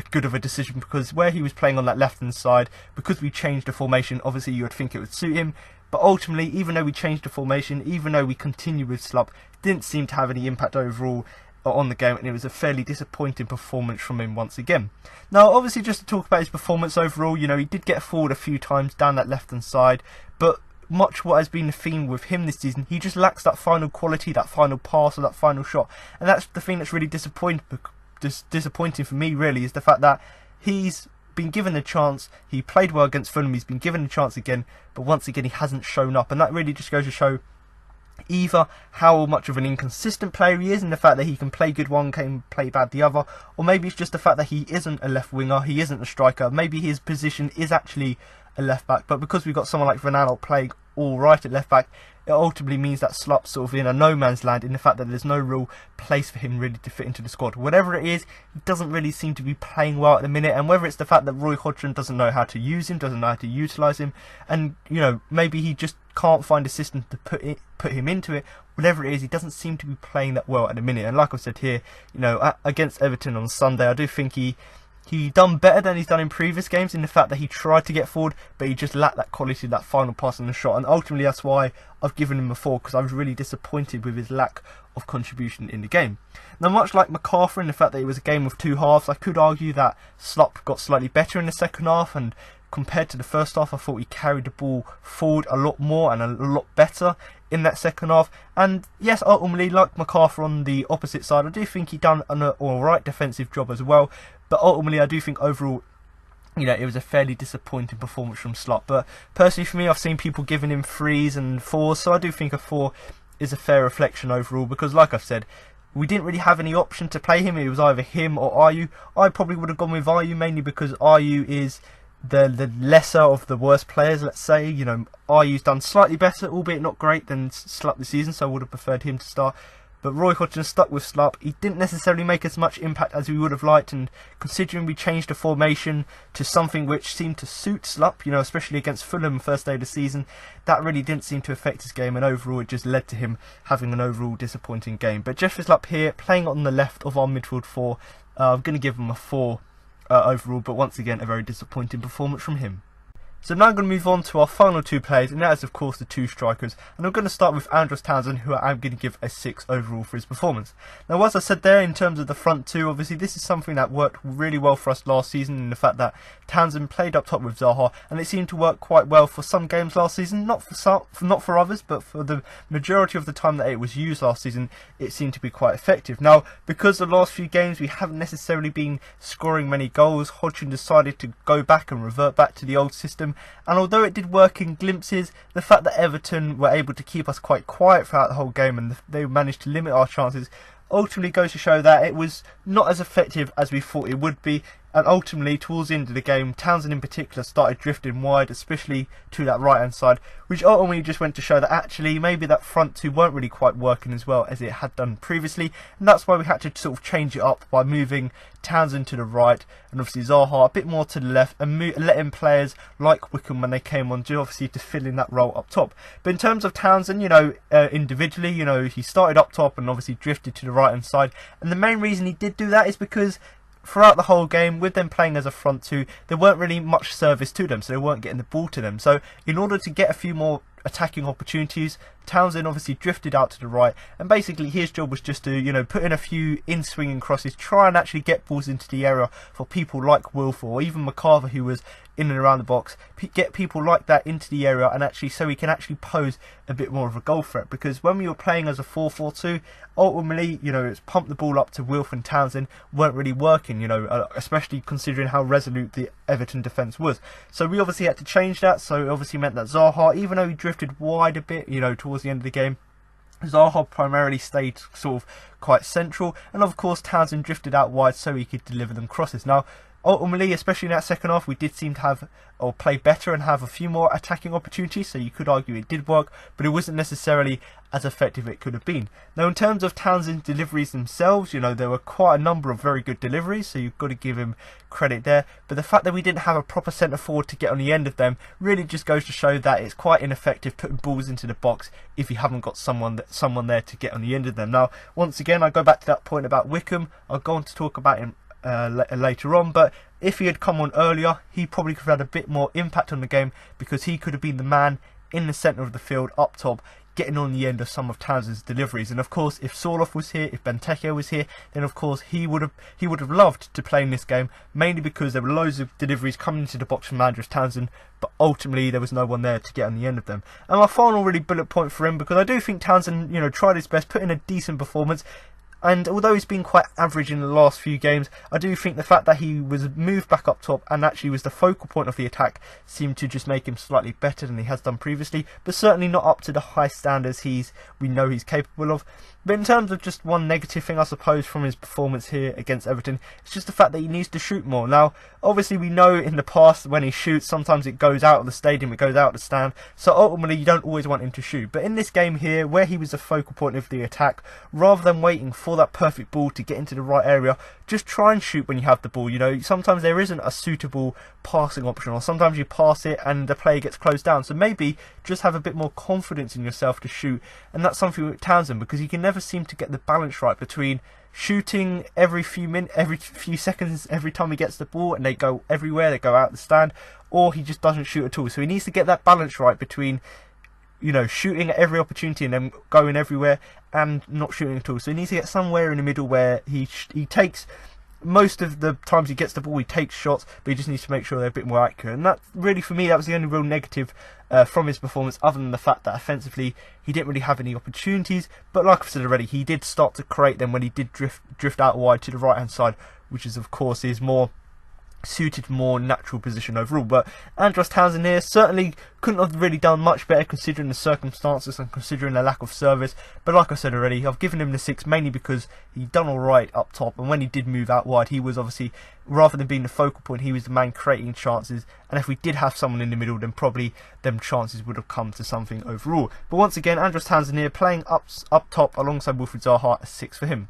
good of a decision, because where he was playing on that left hand side, because we changed the formation, obviously you would think it would suit him, but ultimately, even though we changed the formation, even though we continued with Slup, it didn't seem to have any impact overall on the game, and it was a fairly disappointing performance from him once again. Now obviously, just to talk about his performance overall, you know, he did get forward a few times down that left hand side, but much what has been the theme with him this season, he just lacks that final quality, that final pass or that final shot, and that's the thing that's really disappointing for me, really, is the fact that he's been given a chance. He played well against Fulham, he's been given a chance again, but once again he hasn't shown up, and that really just goes to show either how much of an inconsistent player he is, in the fact that he can play good one game, play bad the other, or maybe it's just the fact that he isn't a left winger, he isn't a striker, maybe his position is actually a left back, but because we've got someone like Van Aanholt playing all right at left back, it ultimately means that Slup's sort of in a no man's land, in the fact that there's no real place for him really to fit into the squad. Whatever it is, he doesn't really seem to be playing well at the minute, and whether it's the fact that Roy Hodgson doesn't know how to use him, doesn't know how to utilise him, and, you know, maybe he just can't find a system to put him into it, whatever it is, he doesn't seem to be playing that well at the minute. And like I said here, you know, against Everton on Sunday, I do think he done better than he's done in previous games, in the fact that he tried to get forward, but he just lacked that quality, that final pass and the shot, and ultimately that's why I've given him a 4, because I was really disappointed with his lack of contribution in the game. Now, much like McArthur, in the fact that it was a game of two halves, I could argue that Slup got slightly better in the second half, and compared to the first half, I thought he carried the ball forward a lot more and a lot better in that second half. And yes, ultimately, like McArthur on the opposite side, I do think he done an alright defensive job as well. But ultimately, I do think overall, you know, it was a fairly disappointing performance from Slup. But personally, for me, I've seen people giving him 3s and 4s, so I do think a 4 is a fair reflection overall, because like I've said, we didn't really have any option to play him. It was either him or Ayew. I probably would have gone with Ayew, mainly because Ayew is the lesser of the worst players, let's say. You know, Ayew's done slightly better, albeit not great, than Slup this season, so I would have preferred him to start. But Roy Hodgson stuck with Slup. He didn't necessarily make as much impact as we would have liked, and considering we changed the formation to something which seemed to suit Slup, you know, especially against Fulham first day of the season, that really didn't seem to affect his game, and overall it just led to him having an overall disappointing game. But Jeff Slup here, playing on the left of our midfield 4, I'm going to give him a 4 overall, but once again a very disappointing performance from him. So now I'm going to move on to our final 2 players, and that is of course the 2 strikers, and I'm going to start with Andros Townsend, who I'm going to give a 6 overall for his performance. Now, as I said there, in terms of the front 2, obviously this is something that worked really well for us last season, in the fact that Townsend played up top with Zaha, and it seemed to work quite well for some games last season, not for others, but for the majority of the time that it was used last season, it seemed to be quite effective. Now, because the last few games we haven't necessarily been scoring many goals, Hodgson decided to go back and revert back to the old system. And although it did work in glimpses, the fact that Everton were able to keep us quite quiet throughout the whole game, and they managed to limit our chances, ultimately goes to show that it was not as effective as we thought it would be. And ultimately, towards the end of the game, Townsend in particular started drifting wide, especially to that right hand side, which ultimately just went to show that actually maybe that front 2 weren't really quite working as well as it had done previously, and that's why we had to sort of change it up by moving Townsend to the right and obviously Zaha a bit more to the left, and letting players like Wickham, when they came on, obviously to fill in that role up top. But in terms of Townsend, you know, individually, you know, he started up top and obviously drifted to the right hand side, and the main reason he did do that is because throughout the whole game, with them playing as a front 2, there weren't really much service to them, so they weren't getting the ball to them. So in order to get a few more attacking opportunities. Townsend obviously drifted out to the right, and basically his job was just to, put in a few in-swinging crosses, try and actually get balls into the area for people like Wilf or even McCarver, who was in and around the box, get people like that into the area, and actually so he can actually pose a bit more of a goal threat. Because when we were playing as a 4-4-2, ultimately, it's pump the ball up to Wilf and Townsend weren't really working, especially considering how resolute the Everton defence was. So we obviously had to change that. So it obviously meant that Zaha, even though he drifted wide a bit, towards the end of the game, Zaha primarily stayed sort of quite central, and of course Townsend drifted out wide so he could deliver them crosses. Now, ultimately, especially in that second half, we did seem to have or play better and have a few more attacking opportunities, so you could argue it did work, but it wasn't necessarily as effective as it could have been. Now, in terms of Townsend's deliveries themselves, there were quite a number of very good deliveries, so you've got to give him credit there. But the fact that we didn't have a proper centre forward to get on the end of them really just goes to show that it's quite ineffective putting balls into the box if you haven't got someone there to get on the end of them. Now, once again, I go back to that point about Wickham. I'll go on to talk about him later on, but if he had come on earlier, he probably could have had a bit more impact on the game, because he could have been the man in the centre of the field up top, getting on the end of some of Townsend's deliveries. And of course, if Sorloth was here, if Benteke was here, then of course he would have loved to play in this game, mainly because there were loads of deliveries coming into the box from Andros Townsend, but ultimately there was no one there to get on the end of them. And my final really bullet point for him, because I do think Townsend, tried his best, put in a decent performance. And although he's been quite average in the last few games, I do think the fact that he was moved back up top and actually was the focal point of the attack seemed to just make him slightly better than he has done previously, but certainly not up to the high standards we know he's capable of. But in terms of just one negative thing, I suppose, from his performance here against Everton, it's just the fact that he needs to shoot more. Now, obviously we know in the past when he shoots, sometimes it goes out of the stadium, it goes out of the stand, so ultimately you don't always want him to shoot. But in this game here, where he was the focal point of the attack, rather than waiting for that perfect ball to get into the right area, just try and shoot when you have the ball. Sometimes there isn't a suitable passing option, or sometimes you pass it and the player gets closed down. So maybe just have a bit more confidence in yourself to shoot, and that's something with Townsend, because he can never seem to get the balance right between shooting every few seconds, every time he gets the ball, and they go everywhere, they go out the stand, or he just doesn't shoot at all. So he needs to get that balance right between shooting at every opportunity and then going everywhere, and not shooting at all. So he needs to get somewhere in the middle where he takes, most of the times he gets the ball, he takes shots, but he just needs to make sure they're a bit more accurate. And that really, for me, that was the only real negative from his performance, other than the fact that offensively he didn't really have any opportunities. But like I've said already, he did start to create them when he did drift out wide to the right hand side, which is of course his more suited, more natural position overall. But Andros Townsend here certainly couldn't have really done much better considering the circumstances and considering the lack of service. But like I said already, I've given him the 6 mainly because he done alright up top, and when he did move out wide, he was obviously, rather than being the focal point, he was the man creating chances, and if we did have someone in the middle, then probably them chances would have come to something overall. But once again, Andros Townsend here playing up top alongside Wilfried Zaha, a 6 for him.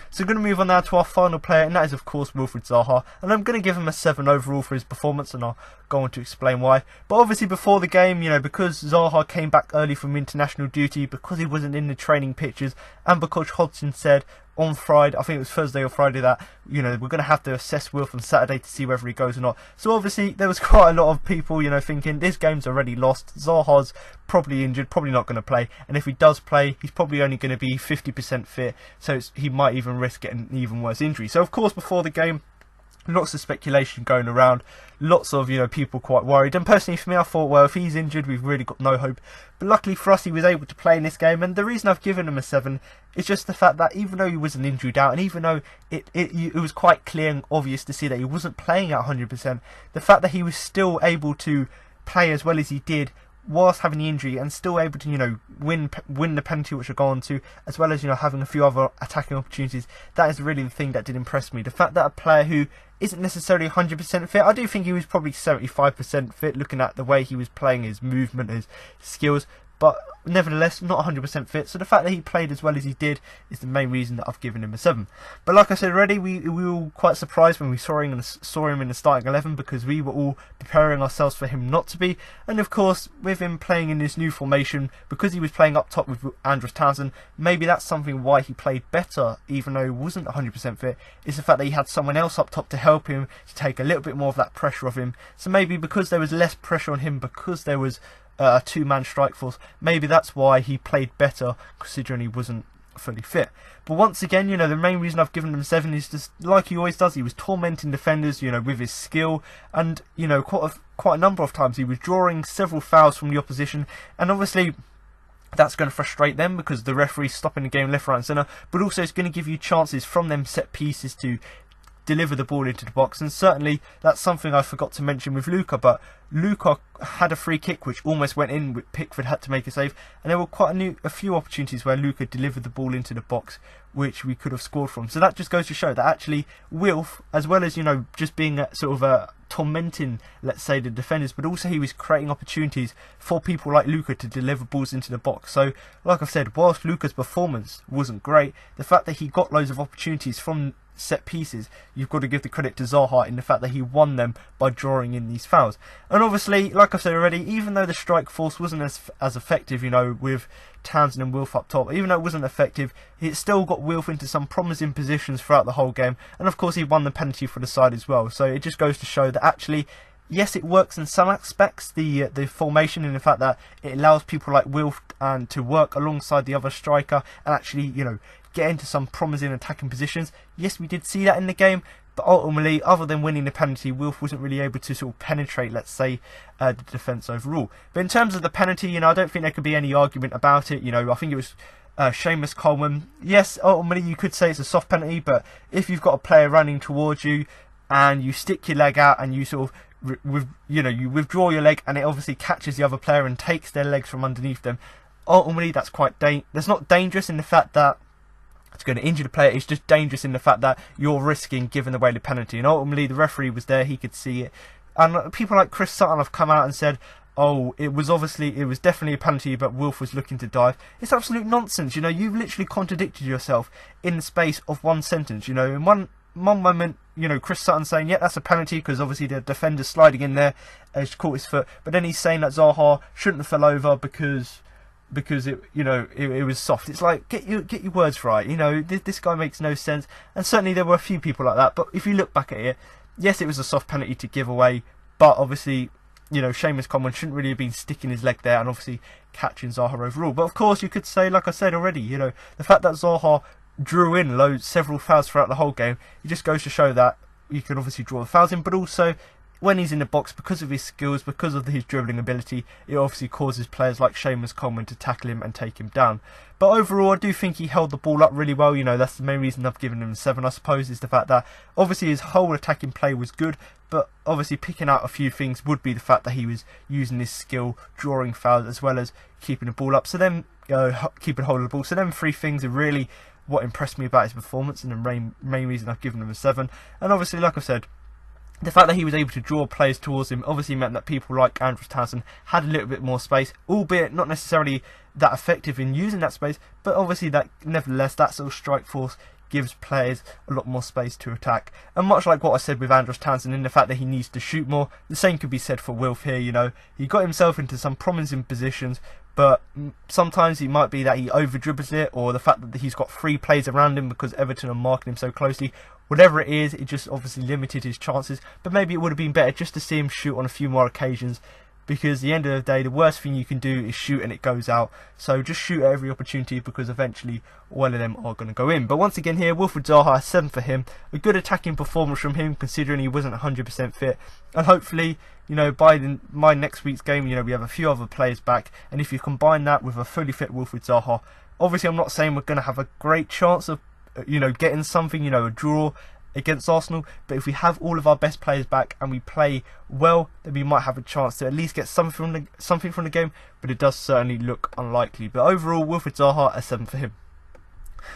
So we're going to move on now to our final player, and that is of course Wilfried Zaha, and I'm going to give him a 7 overall for his performance, and I'll go on to explain why. But obviously before the game, because Zaha came back early from international duty, because he wasn't in the training pitches, and because Hodgson said on Friday, I think it was Thursday or Friday, that we're going to have to assess Wilf on Saturday to see whether he goes or not. So obviously there was quite a lot of people thinking this game's already lost, Zaha's probably injured, probably not going to play, and if he does play, he's probably only going to be 50% fit, so he might even risk getting an even worse injury. So of course before the game, lots of speculation going around, lots of people quite worried, and personally for me, I thought, well, if he's injured, we've really got no hope. But luckily for us, he was able to play in this game, and the reason I've given him a 7 is just the fact that even though he was an injured out, and even though it was quite clear and obvious to see that he wasn't playing at 100%, the fact that he was still able to play as well as he did whilst having the injury, and still able to win the penalty, which I'll go on to, as well as having a few other attacking opportunities, that is really the thing that did impress me. The fact that a player who isn't necessarily 100% fit, I do think he was probably 75% fit looking at the way he was playing, his movement, his skills, but nevertheless not 100% fit. So the fact that he played as well as he did is the main reason that I've given him a 7. But like I said already, we were quite surprised when we saw him in the starting 11, because we were all preparing ourselves for him not to be. And of course, with him playing in this new formation, because he was playing up top with Andros Townsend, maybe that's something why he played better, even though he wasn't 100% fit, is the fact that he had someone else up top to help him, to take a little bit more of that pressure off him. So maybe because there was less pressure on him, because there was a two-man strike force. Maybe that's why he played better, considering he wasn't fully fit. But once again, the main reason I've given him 7 is just like he always does. He was tormenting defenders, with his skill, and quite a number of times he was drawing several fouls from the opposition, and obviously that's going to frustrate them because the referee's stopping the game left, right and centre, but also it's going to give you chances from them set pieces to deliver the ball into the box. And certainly that's something I forgot to mention with Luka, but Luka had a free kick which almost went in, Pickford had to make a save, and there were quite a few opportunities where Luka delivered the ball into the box which we could have scored from. So that just goes to show that actually Wilf, as well as just being tormenting, let's say, the defenders, but also he was creating opportunities for people like Luka to deliver balls into the box. So like I've said, whilst Luka's performance wasn't great, the fact that he got loads of opportunities from set pieces, you've got to give the credit to Zaha in the fact that he won them by drawing in these fouls. And obviously, like I've said already, even though the strike force wasn't as effective, with Townsend and Wilf up top, even though it wasn't effective, it still got Wilf into some promising positions throughout the whole game, and of course he won the penalty for the side as well. So it just goes to show that actually, yes, it works in some aspects, the formation, in the fact that it allows people like Wilf and to work alongside the other striker and actually, get into some promising attacking positions. Yes, we did see that in the game, but ultimately, other than winning the penalty, Wilf wasn't really able to sort of penetrate, let's say, the defence overall. But in terms of the penalty, I don't think there could be any argument about it. I think it was Seamus Coleman. Yes, ultimately you could say it's a soft penalty, but if you've got a player running towards you and you stick your leg out and you sort of you withdraw your leg and it obviously catches the other player and takes their legs from underneath them, ultimately that's that's not dangerous in the fact that it's going to injure the player. It's just dangerous in the fact that you're risking giving away the penalty. And ultimately the referee was there, he could see it. And people like Chris Sutton have come out and said, oh, it was definitely a penalty, but Wilf was looking to dive. It's absolute nonsense. You've literally contradicted yourself in the space of one sentence. In one moment, Chris Sutton saying, yeah, that's a penalty because obviously the defender's sliding in there, he's caught his foot. But then he's saying that Zaha shouldn't have fell over because it was soft. It's like, get your words right. This guy makes no sense. And certainly there were a few people like that. But if you look back at it, yes, it was a soft penalty to give away. But obviously, Seamus Coleman shouldn't really have been sticking his leg there and obviously catching Zaha overall. But of course, you could say, like I said already, the fact that Zaha drew in several fouls throughout the whole game, it just goes to show that you can obviously draw the fouls in, but also when he's in the box, because of his skills, because of his dribbling ability, it obviously causes players like Seamus Coleman to tackle him and take him down. But overall, I do think he held the ball up really well. That's the main reason I've given him 7, I suppose, is the fact that obviously his whole attacking play was good, but obviously picking out a few things would be the fact that he was using his skill, drawing fouls, as well as keeping the ball up. So then, keeping hold of the ball. So them 3 things are really what impressed me about his performance, and the main reason I've given him a 7. And obviously, like I said, the fact that he was able to draw players towards him obviously meant that people like Andrew Townsend had a little bit more space, albeit not necessarily that effective in using that space, but obviously nevertheless that sort of strike force gives players a lot more space to attack. And much like what I said with Andrew Townsend in the fact that he needs to shoot more, the same could be said for Wilf here. He got himself into some promising positions, but sometimes it might be that he over dribbles it, or the fact that he's got 3 players around him because Everton are marking him so closely. Whatever it is, it just obviously limited his chances, but maybe it would have been better just to see him shoot on a few more occasions, because at the end of the day, the worst thing you can do is shoot and it goes out. So just shoot at every opportunity, because eventually all of them are going to go in. But once again here, Wilfried Zaha, 7 for him. A good attacking performance from him, considering he wasn't 100% fit. And hopefully, by my next week's game, we have a few other players back. And if you combine that with a fully fit Wilfried Zaha, obviously I'm not saying we're going to have a great chance of getting something, a draw against Arsenal, but if we have all of our best players back and we play well, then we might have a chance to at least get something from the game, but it does certainly look unlikely. But overall, Wilfried Zaha, a 7 for him.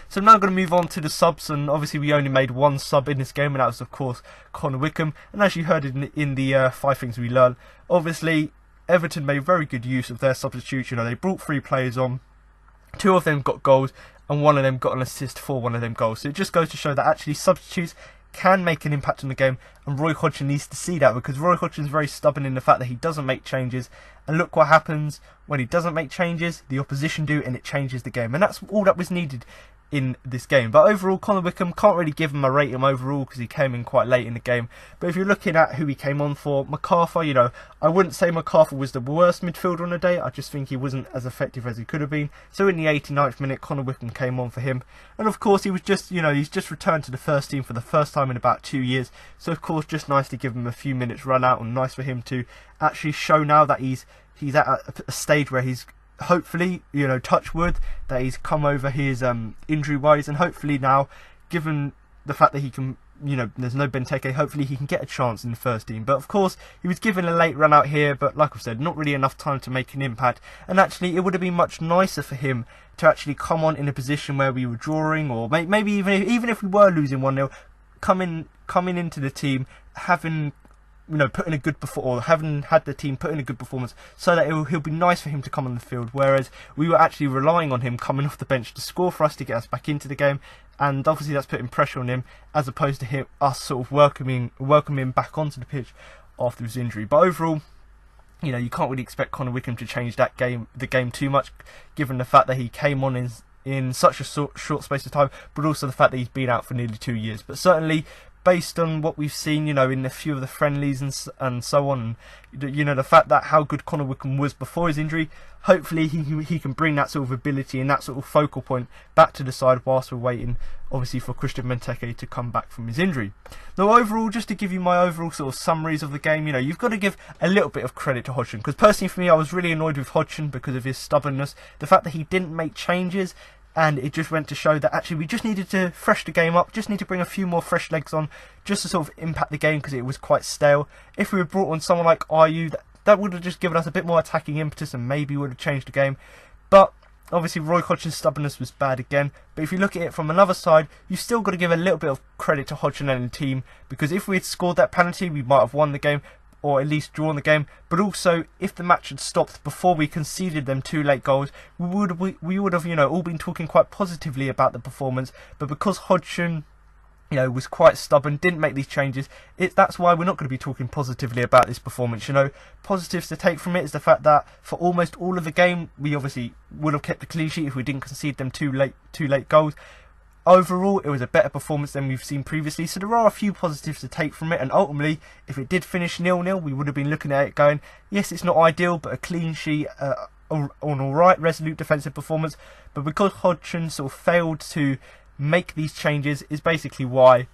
So now I'm going to move on to the subs, and obviously we only made 1 sub in this game, and that was of course Connor Wickham. And as you heard in the 5 things we learned, obviously Everton made very good use of their substitutes. They brought 3 players on, 2 of them got goals, and 1 of them got an assist for 1 of them goals. So it just goes to show that actually substitutes can make an impact on the game, and Roy Hodgson needs to see that, because Roy Hodgson's very stubborn in the fact that he doesn't make changes, and look what happens when he doesn't make changes. The opposition do, and it changes the game, and that's all that was needed in this game. But overall, Connor Wickham, can't really give him a rating overall because he came in quite late in the game. But if you're looking at who he came on for, MacArthur, you know, I wouldn't say MacArthur was the worst midfielder on the day. I just think he wasn't as effective as he could have been. So in the 89th minute, Connor Wickham came on for him. And of course, he was just, you know, he's just returned to the first team for the first time in about 2 years. So of course, just nice to give him a few minutes run out, and nice for him to actually show now that he's at a stage where he's hopefully, you know, touch wood, that he's come over his injury wise, and hopefully now, given the fact that he can, you know, there's no Benteke, hopefully he can get a chance in the first team. But of course, he was given a late run out here, but like I said, not really enough time to make an impact. And actually, it would have been much nicer for him to actually come on in a position where we were drawing, or maybe even if we were losing 1-0, coming into the team, having, you know, putting a good or having had the team put in a good performance, so that he'll be nice for him to come on the field. Whereas we were actually relying on him coming off the bench to score for us to get us back into the game, and obviously that's putting pressure on him, as opposed to us sort of welcoming him back onto the pitch after his injury. But overall, you know, you can't really expect Connor Wickham to change the game too much, given the fact that he came on in such a short space of time, but also the fact that he's been out for nearly 2 years. But certainly, based on what we've seen, you know, in a few of the friendlies and so on, you know, the fact that how good Connor Wickham was before his injury, hopefully he can bring that sort of ability and that sort of focal point back to the side whilst we're waiting, obviously, for Christian Benteke to come back from his injury. Now, overall, just to give you my overall sort of summaries of the game, you know, you've got to give a little bit of credit to Hodgson, because personally for me, I was really annoyed with Hodgson because of his stubbornness, the fact that he didn't make changes. And it just went to show that actually we just needed to fresh the game up, just need to bring a few more fresh legs on, just to sort of impact the game, because it was quite stale. If we had brought on someone like Ayew, that would have just given us a bit more attacking impetus and maybe would have changed the game. But obviously Roy Hodgson's stubbornness was bad again. But if you look at it from another side, you've still got to give a little bit of credit to Hodgson and the team, because if we had scored that penalty, we might have won the game, or at least drawn the game. But also, if the match had stopped before we conceded them 2 late goals, we would have, you know, all been talking quite positively about the performance. But because Hodgson, you know, was quite stubborn, didn't make these changes, that's why we're not going to be talking positively about this performance. You know, positives to take from it is the fact that for almost all of the game, we obviously would have kept the clean sheet if we didn't concede them 2 late goals. Overall, it was a better performance than we've seen previously, so there are a few positives to take from it, and ultimately, if it did finish 0-0, we would have been looking at it going, yes, it's not ideal, but a clean sheet, an alright resolute defensive performance. But because Hodgson sort of failed to make these changes is basically why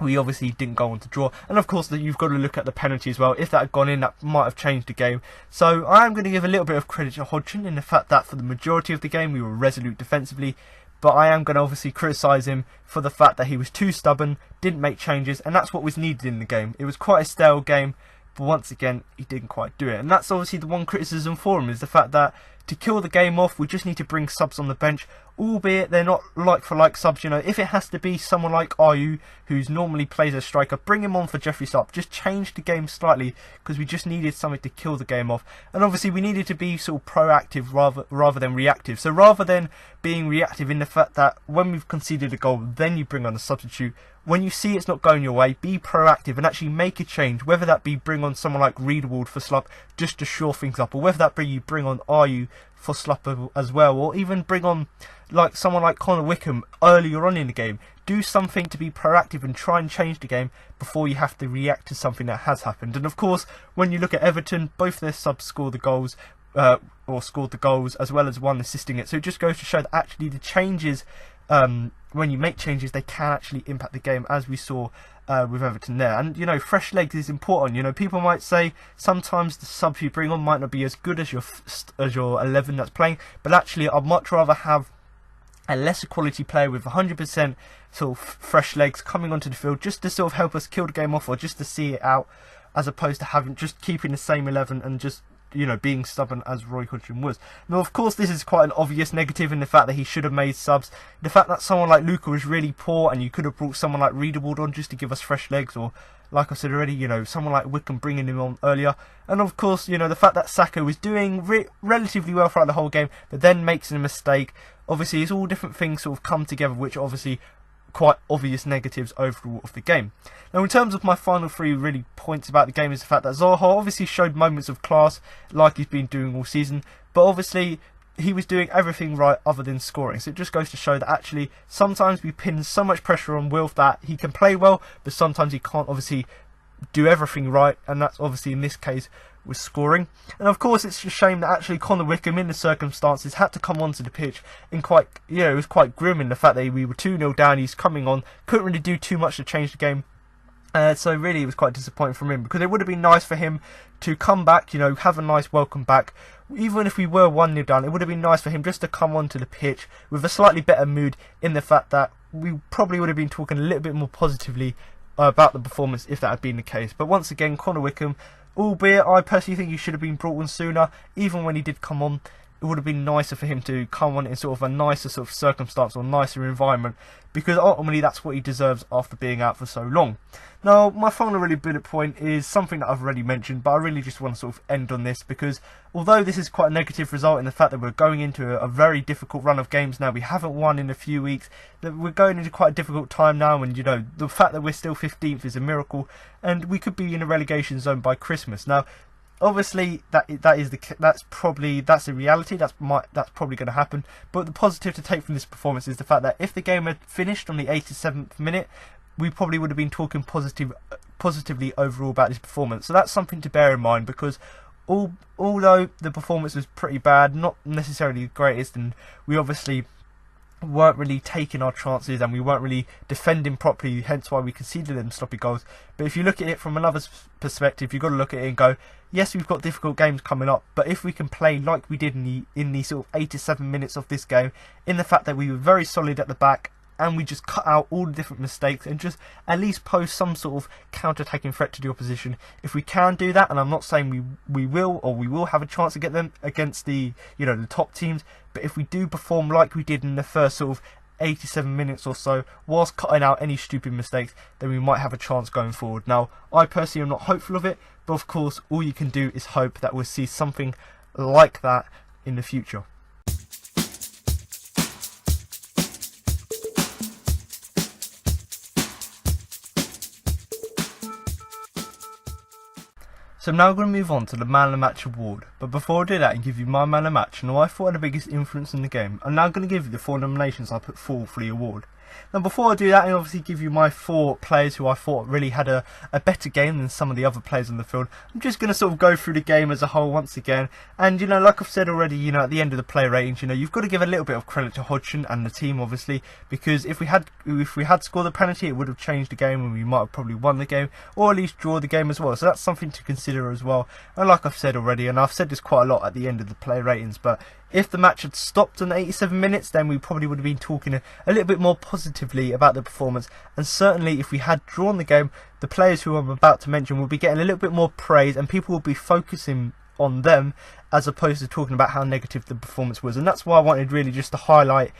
we obviously didn't go on to draw. And of course, you've got to look at the penalty as well. If that had gone in, that might have changed the game. So I am going to give a little bit of credit to Hodgson in the fact that for the majority of the game, we were resolute defensively. But I am going to obviously criticise him for the fact that he was too stubborn, didn't make changes, and that's what was needed in the game. It was quite a stale game, but once again, he didn't quite do it. And that's obviously the one criticism for him, is the fact that to kill the game off, we just need to bring subs on the bench, albeit they're not like-for-like subs. You know, if it has to be someone like Ayew, who's normally plays as striker, bring him on for Jeffrey Sharp. Just change the game slightly, because we just needed something to kill the game off. And obviously, we needed to be sort of proactive rather than reactive. So rather than being reactive in the fact that when we've conceded a goal, then you bring on a substitute, when you see it's not going your way, be proactive and actually make a change, whether that be bring on someone like Riedewald for Slup just to shore things up, or whether that be you bring on Ayew for Slup as well, or even bring on like someone like Connor Wickham earlier on in the game. Do something to be proactive and try and change the game before you have to react to something that has happened. And of course, when you look at Everton, both their subs scored the goals, as well as one assisting it. So it just goes to show that actually the changes, when you make changes, they can actually impact the game, as we saw with Everton there. And you know, fresh legs is important. You know, people might say sometimes the subs you bring on might not be as good as your 11 that's playing, but actually I'd much rather have a lesser quality player with 100% sort of fresh legs coming onto the field just to sort of help us kill the game off, or just to see it out, as opposed to having just keeping the same 11 and just, you know, being stubborn as Roy Hodgson was. Now, of course, this is quite an obvious negative in the fact that he should have made subs. The fact that someone like Luca was really poor, and you could have brought someone like Riedewald on just to give us fresh legs, or, like I said already, you know, someone like Wickham bringing him on earlier. And of course, you know, the fact that Saka was doing relatively well throughout the whole game, but then makes a mistake. Obviously, it's all different things sort of come together, which obviously quite obvious negatives overall of the game. Now, in terms of my final 3 really points about the game, is the fact that Zaha obviously showed moments of class like he's been doing all season, but obviously he was doing everything right other than scoring. So it just goes to show that actually sometimes we pin so much pressure on Wilf that he can play well, but sometimes he can't obviously do everything right, and that's obviously in this case with scoring. And of course it's a shame that actually Connor Wickham in the circumstances had to come onto the pitch in quite, it was quite grim in the fact that we were 2-0 down, he's coming on, couldn't really do too much to change the game. So really it was quite disappointing from him, because it would have been nice for him to come back, have a nice welcome back. Even if we were 1-0 down, it would have been nice for him just to come onto the pitch with a slightly better mood, in the fact that we probably would have been talking a little bit more positively about the performance if that had been the case. But once again, Connor Wickham, albeit I personally think he should have been brought on sooner, even when he did come on, it would have been nicer for him to come on in sort of a nicer sort of circumstance or nicer environment, because ultimately that's what he deserves after being out for so long. Now, my final really bullet point is something that I've already mentioned, but I really just want to sort of end on this, because although this is quite a negative result in the fact that we're going into a very difficult run of games now, we haven't won in a few weeks, that we're going into quite a difficult time now, and the fact that we're still 15th is a miracle, and we could be in a relegation zone by Christmas. Now, obviously that's the reality. That's probably going to happen. But the positive to take from this performance is the fact that if the game had finished on the 87th minute, we probably would have been talking positively overall about this performance. So that's something to bear in mind, because although the performance was pretty bad, not necessarily the greatest, and we obviously weren't really taking our chances and we weren't really defending properly, hence why we conceded them sloppy goals. But if you look at it from another perspective, you've got to look at it and go, yes, we've got difficult games coming up, but if we can play like we did in the sort of 87 minutes of this game, in the fact that we were very solid at the back and we just cut out all the different mistakes and just at least pose some sort of counter-attacking threat to the opposition. If we can do that, and I'm not saying we will have a chance to get them against the the top teams, but if we do perform like we did in the first sort of 87 minutes or so, whilst cutting out any stupid mistakes, then we might have a chance going forward. Now, I personally am not hopeful of it, but of course all you can do is hope that we'll see something like that in the future. So I'm now going to move on to the Man of the Match award, but before I do that and give you my Man of the Match and who I thought had the biggest influence in the game, I'm now going to give you the 4 nominations I put forward for the award. Now before I do that, I obviously give you my 4 players who I thought really had a better game than some of the other players on the field. I'm just going to sort of go through the game as a whole once again, and like I've said already, at the end of the player ratings, you've got to give a little bit of credit to Hodgson and the team obviously, because if we had scored the penalty, it would have changed the game and we might have probably won the game, or at least draw the game as well. So that's something to consider as well. And like I've said already, and I've said this quite a lot at the end of the player ratings, but if the match had stopped on 87 minutes, then we probably would have been talking a little bit more positively about the performance. And certainly if we had drawn the game, the players who I'm about to mention will be getting a little bit more praise, and people will be focusing on them as opposed to talking about how negative the performance was. And that's why I wanted really just to highlight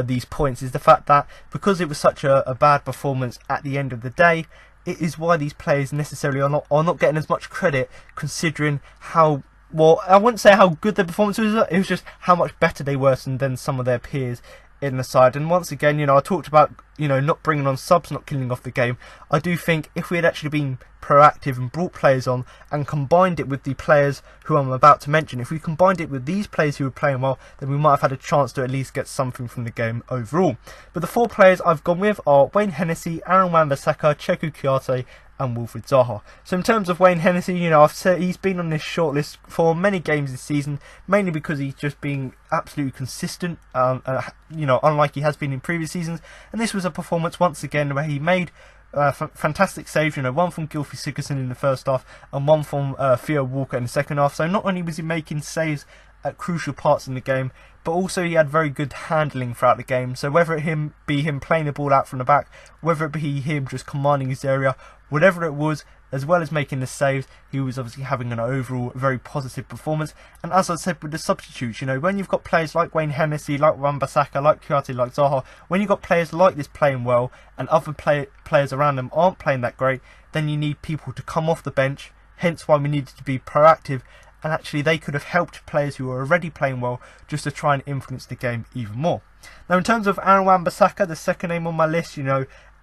these points, is the fact that because it was such a bad performance at the end of the day, it is why these players necessarily are not getting as much credit, considering how, well, I wouldn't say how good their performance was, it was just how much better they were than some of their peers in the side. And once again, I talked about, not bringing on subs, not killing off the game. I do think if we had actually been proactive and brought players on and combined it with the players who I'm about to mention, if we combined it with these players who were playing well, then we might have had a chance to at least get something from the game overall. But the 4 players I've gone with are Wayne Hennessy, Aaron Wan-Bissaka, Cheku Kouyaté and Wilfried Zaha. So in terms of Wayne Hennessy, I've said he's been on this shortlist for many games this season, mainly because he's just been absolutely consistent, unlike he has been in previous seasons. And this was a performance once again where he made fantastic saves, one from Gylfi Sigurdsson in the first half and one from Theo Walker in the second half. So not only was he making saves at crucial parts in the game, but also he had very good handling throughout the game. So whether it be him playing the ball out from the back, whether it be him just commanding his area, whatever it was, as well as making the saves, he was obviously having an overall very positive performance. And as I said with the substitutes, when you've got players like Wayne Hennessy, like Wan-Bissaka, like Kouyaté, like Zaha, when you've got players like this playing well and other players around them aren't playing that great, then you need people to come off the bench, hence why we needed to be proactive. And actually they could have helped players who were already playing well just to try and influence the game even more. Now, in terms of Aaron Wan-Bissaka, the second name on my list,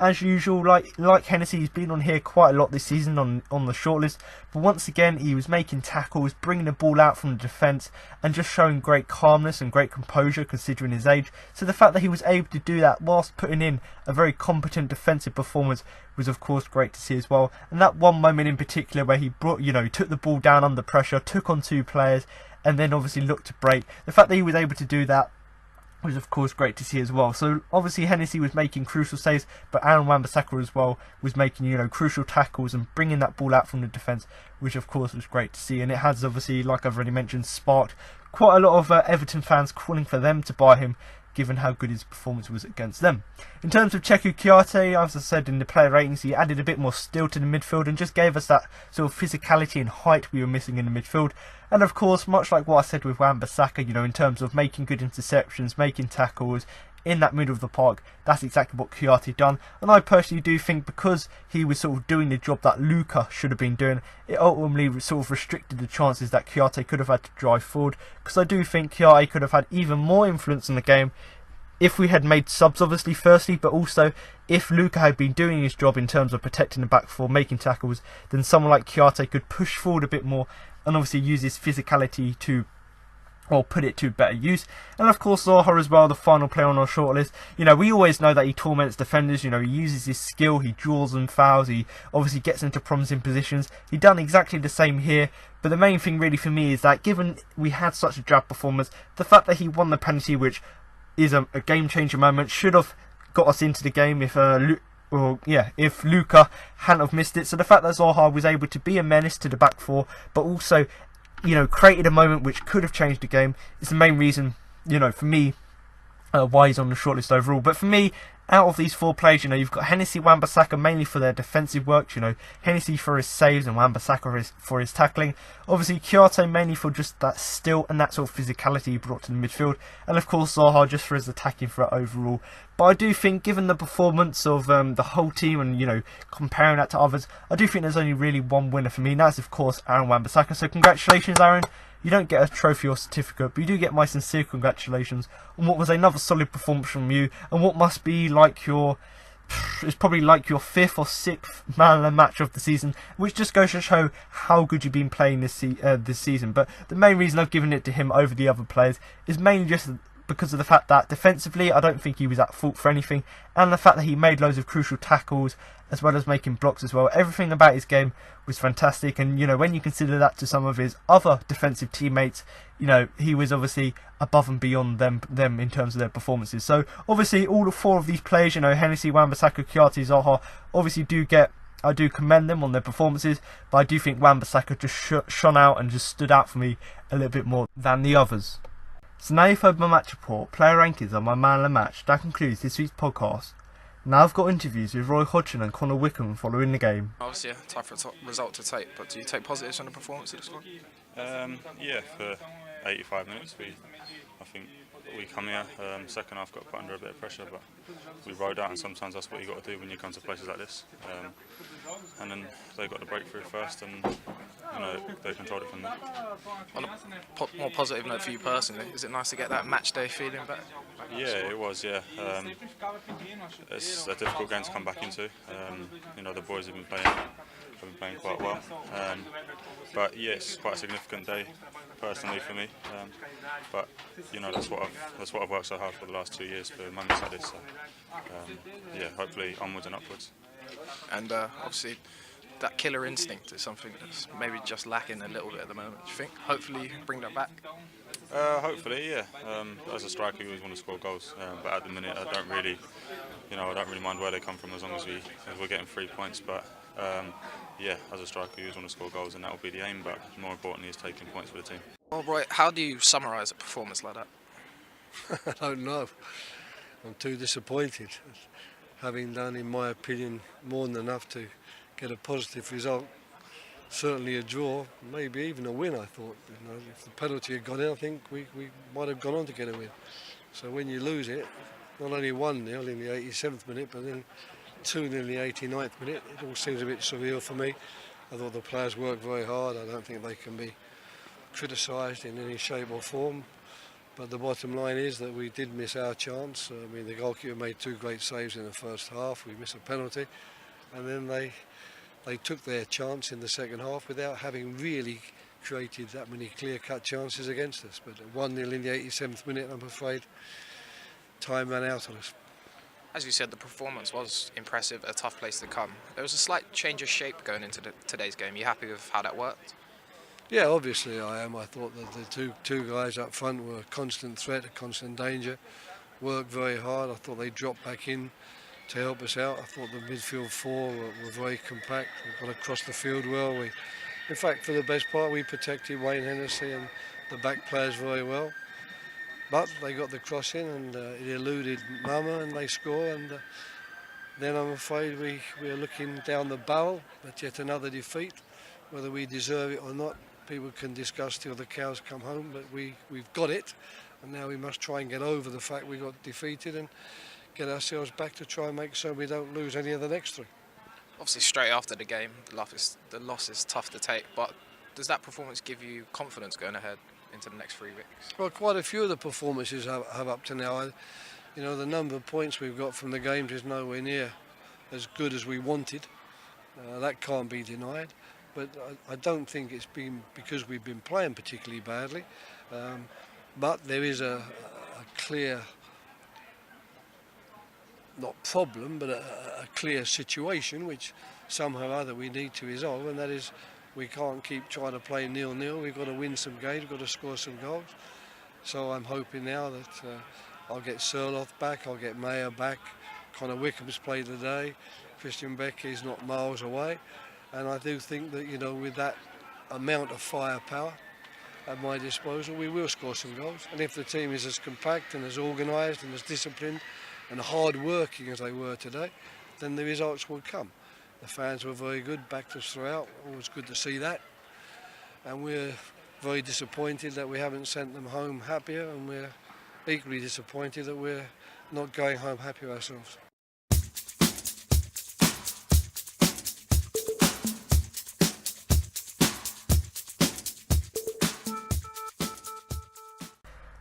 as usual, like Hennessy, he's been on here quite a lot this season on the shortlist. But once again, he was making tackles, bringing the ball out from the defence, and just showing great calmness and great composure considering his age. So the fact that he was able to do that whilst putting in a very competent defensive performance was, of course, great to see as well. And that one moment in particular where he took the ball down under pressure, took on 2 players, and then obviously looked to break. The fact that he was able to do that was, of course, great to see as well. So obviously Hennessy was making crucial saves, but Aaron Wan-Bissaka as well was making crucial tackles and bringing that ball out from the defence, which of course was great to see. And it has obviously, like I've already mentioned, sparked quite a lot of Everton fans calling for them to buy him, given how good his performance was against them. In terms of Cheku Kouyaté, as I said in the player ratings, he added a bit more steel to the midfield and just gave us that sort of physicality and height we were missing in the midfield. And of course, much like what I said with Wan-Bissaka, in terms of making good interceptions, making tackles in that middle of the park, that's exactly what Kouyaté done. And I personally do think because he was sort of doing the job that Luka should have been doing, it ultimately sort of restricted the chances that Kouyaté could have had to drive forward. Because I do think Kouyaté could have had even more influence in the game if we had made subs, obviously, firstly, but also if Luka had been doing his job in terms of protecting the back four, making tackles, then someone like Kouyaté could push forward a bit more and obviously use his physicality to, or put it to better use. And of course Zaha as well, the final player on our shortlist. We always know that he torments defenders. He uses his skill, he draws them fouls, he obviously gets into promising positions. He done exactly the same here. But the main thing really for me is that given we had such a drab performance, the fact that he won the penalty, which is a game changer moment, should have got us into the game if Luka hadn't have missed it. So the fact that Zaha was able to be a menace to the back four, but also created a moment which could have changed the game, is the main reason for me why he's on the shortlist overall. But for me, out of these 4 players, you've got Hennessy, Wan-Bissaka mainly for their defensive work, Hennessy for his saves and Wan-Bissaka for his tackling. Obviously Kouyaté mainly for just that skill and that sort of physicality he brought to the midfield, and of course Zaha just for his attacking threat overall. But I do think, given the performance of the whole team and comparing that to others, I do think there's only really one winner for me, and that's of course Aaron Wan-Bissaka. So congratulations, Aaron. You don't get a trophy or certificate, but you do get my sincere congratulations on what was another solid performance from you, and what must be like it's probably like your 5th or 6th man of the match of the season, which just goes to show how good you've been playing this season. But the main reason I've given it to him over the other players is mainly just because of the fact that defensively I don't think he was at fault for anything, and the fact that he made loads of crucial tackles as well as making blocks as well. Everything about his game was fantastic, and when you consider that to some of his other defensive teammates, he was obviously above and beyond them in terms of their performances. So obviously all 4 of these players, Hennessy, Wan-Bissaka, Kouyaté, Zaha, obviously I do commend them on their performances, but I do think Wan-Bissaka just shone out and just stood out for me a little bit more than the others. So now you've heard my match report, player rankings and my man of the match. That concludes this week's podcast. Now I've got interviews with Roy Hodgson and Connor Wickham following the game. Obviously, a tough result to take, but do you take positives from the performance of the squad? Yeah, for 85 minutes, I think we come here. Second half got put under a bit of pressure, but we rode out, and sometimes that's what you got to do when you come to places like this. And then they got the breakthrough first, and they controlled it from there. On a more positive note for you personally, is it nice to get that match day feeling back? Yeah, it was. Yeah, it's a difficult game to come back into. The boys have been playing quite well. But yeah, it's quite a significant day personally for me. But that's what I've worked so hard for the last 2 years for moments like this. So, yeah, hopefully onwards and upwards. And obviously, that killer instinct is something that's maybe just lacking a little bit at the moment. Do you think? Hopefully, you can bring that back. Hopefully, yeah. As a striker, you always want to score goals, but at the minute, I don't really mind where they come from as long as we're getting 3 points. But yeah, as a striker, you always want to score goals, and that will be the aim. But more importantly, is taking points for the team. Well, Roy, how do you summarise a performance like that? I don't know. I'm too disappointed, having done, in my opinion, more than enough to get a positive result. Certainly a draw, maybe even a win, I thought. If the penalty had gone in, I think we might have gone on to get a win. So when you lose it, not only 1-0 in the 87th minute, but then 2-0 in the 89th minute, it all seems a bit surreal for me. I thought the players worked very hard. I don't think they can be criticised in any shape or form. But the bottom line is that we did miss our chance. I mean, the goalkeeper made 2 great saves in the first half. We missed a penalty, and then they took their chance in the second half without having really created that many clear-cut chances against us. But 1-0 in the 87th minute, I'm afraid, time ran out on us. As you said, the performance was impressive, a tough place to come. There was a slight change of shape going into today's game. You happy with how that worked? Yeah, obviously I am. I thought that the two guys up front were a constant threat, a constant danger, worked very hard. I thought they dropped back in to help us out. I thought the midfield 4 were very compact. We got across the field well. In fact, for the best part, we protected Wayne Hennessy and the back players very well. But they got the cross in and it eluded Mama and they score. And then I'm afraid we're looking down the barrel at yet another defeat. Whether we deserve it or not, people can discuss till the cows come home, but we've got it, and now we must try and get over the fact we got defeated and get ourselves back to try and make sure we don't lose any of the next 3. Obviously, straight after the game, the loss is tough to take, but does that performance give you confidence going ahead into the next 3 weeks? Well, quite a few of the performances have up to now. The number of points we've got from the games is nowhere near as good as we wanted. That can't be denied. But I don't think it's been because we've been playing particularly badly. But there is a clear, not problem, but a clear situation which somehow or other we need to resolve, and that is we can't keep trying to play 0-0. We've got to win some games, we've got to score some goals. So I'm hoping now that I'll get Surloth back, I'll get Mayer back, Connor Wickham's played today, Christian Becky's not miles away. And I do think that, with that amount of firepower at my disposal, we will score some goals. And if the team is as compact and as organised and as disciplined and hard-working as they were today, then the results will come. The fans were very good, backed us throughout. Always good to see that. And we're very disappointed that we haven't sent them home happier, and we're equally disappointed that we're not going home happy ourselves.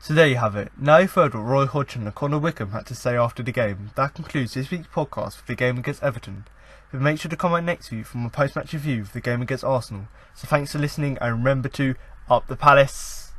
So there you have it. Now you've heard what Roy Hodgson and Connor Wickham had to say after the game. That concludes this week's podcast for the game against Everton. But make sure to come back next week for my post-match review of the game against Arsenal. So thanks for listening, and remember to up the Palace.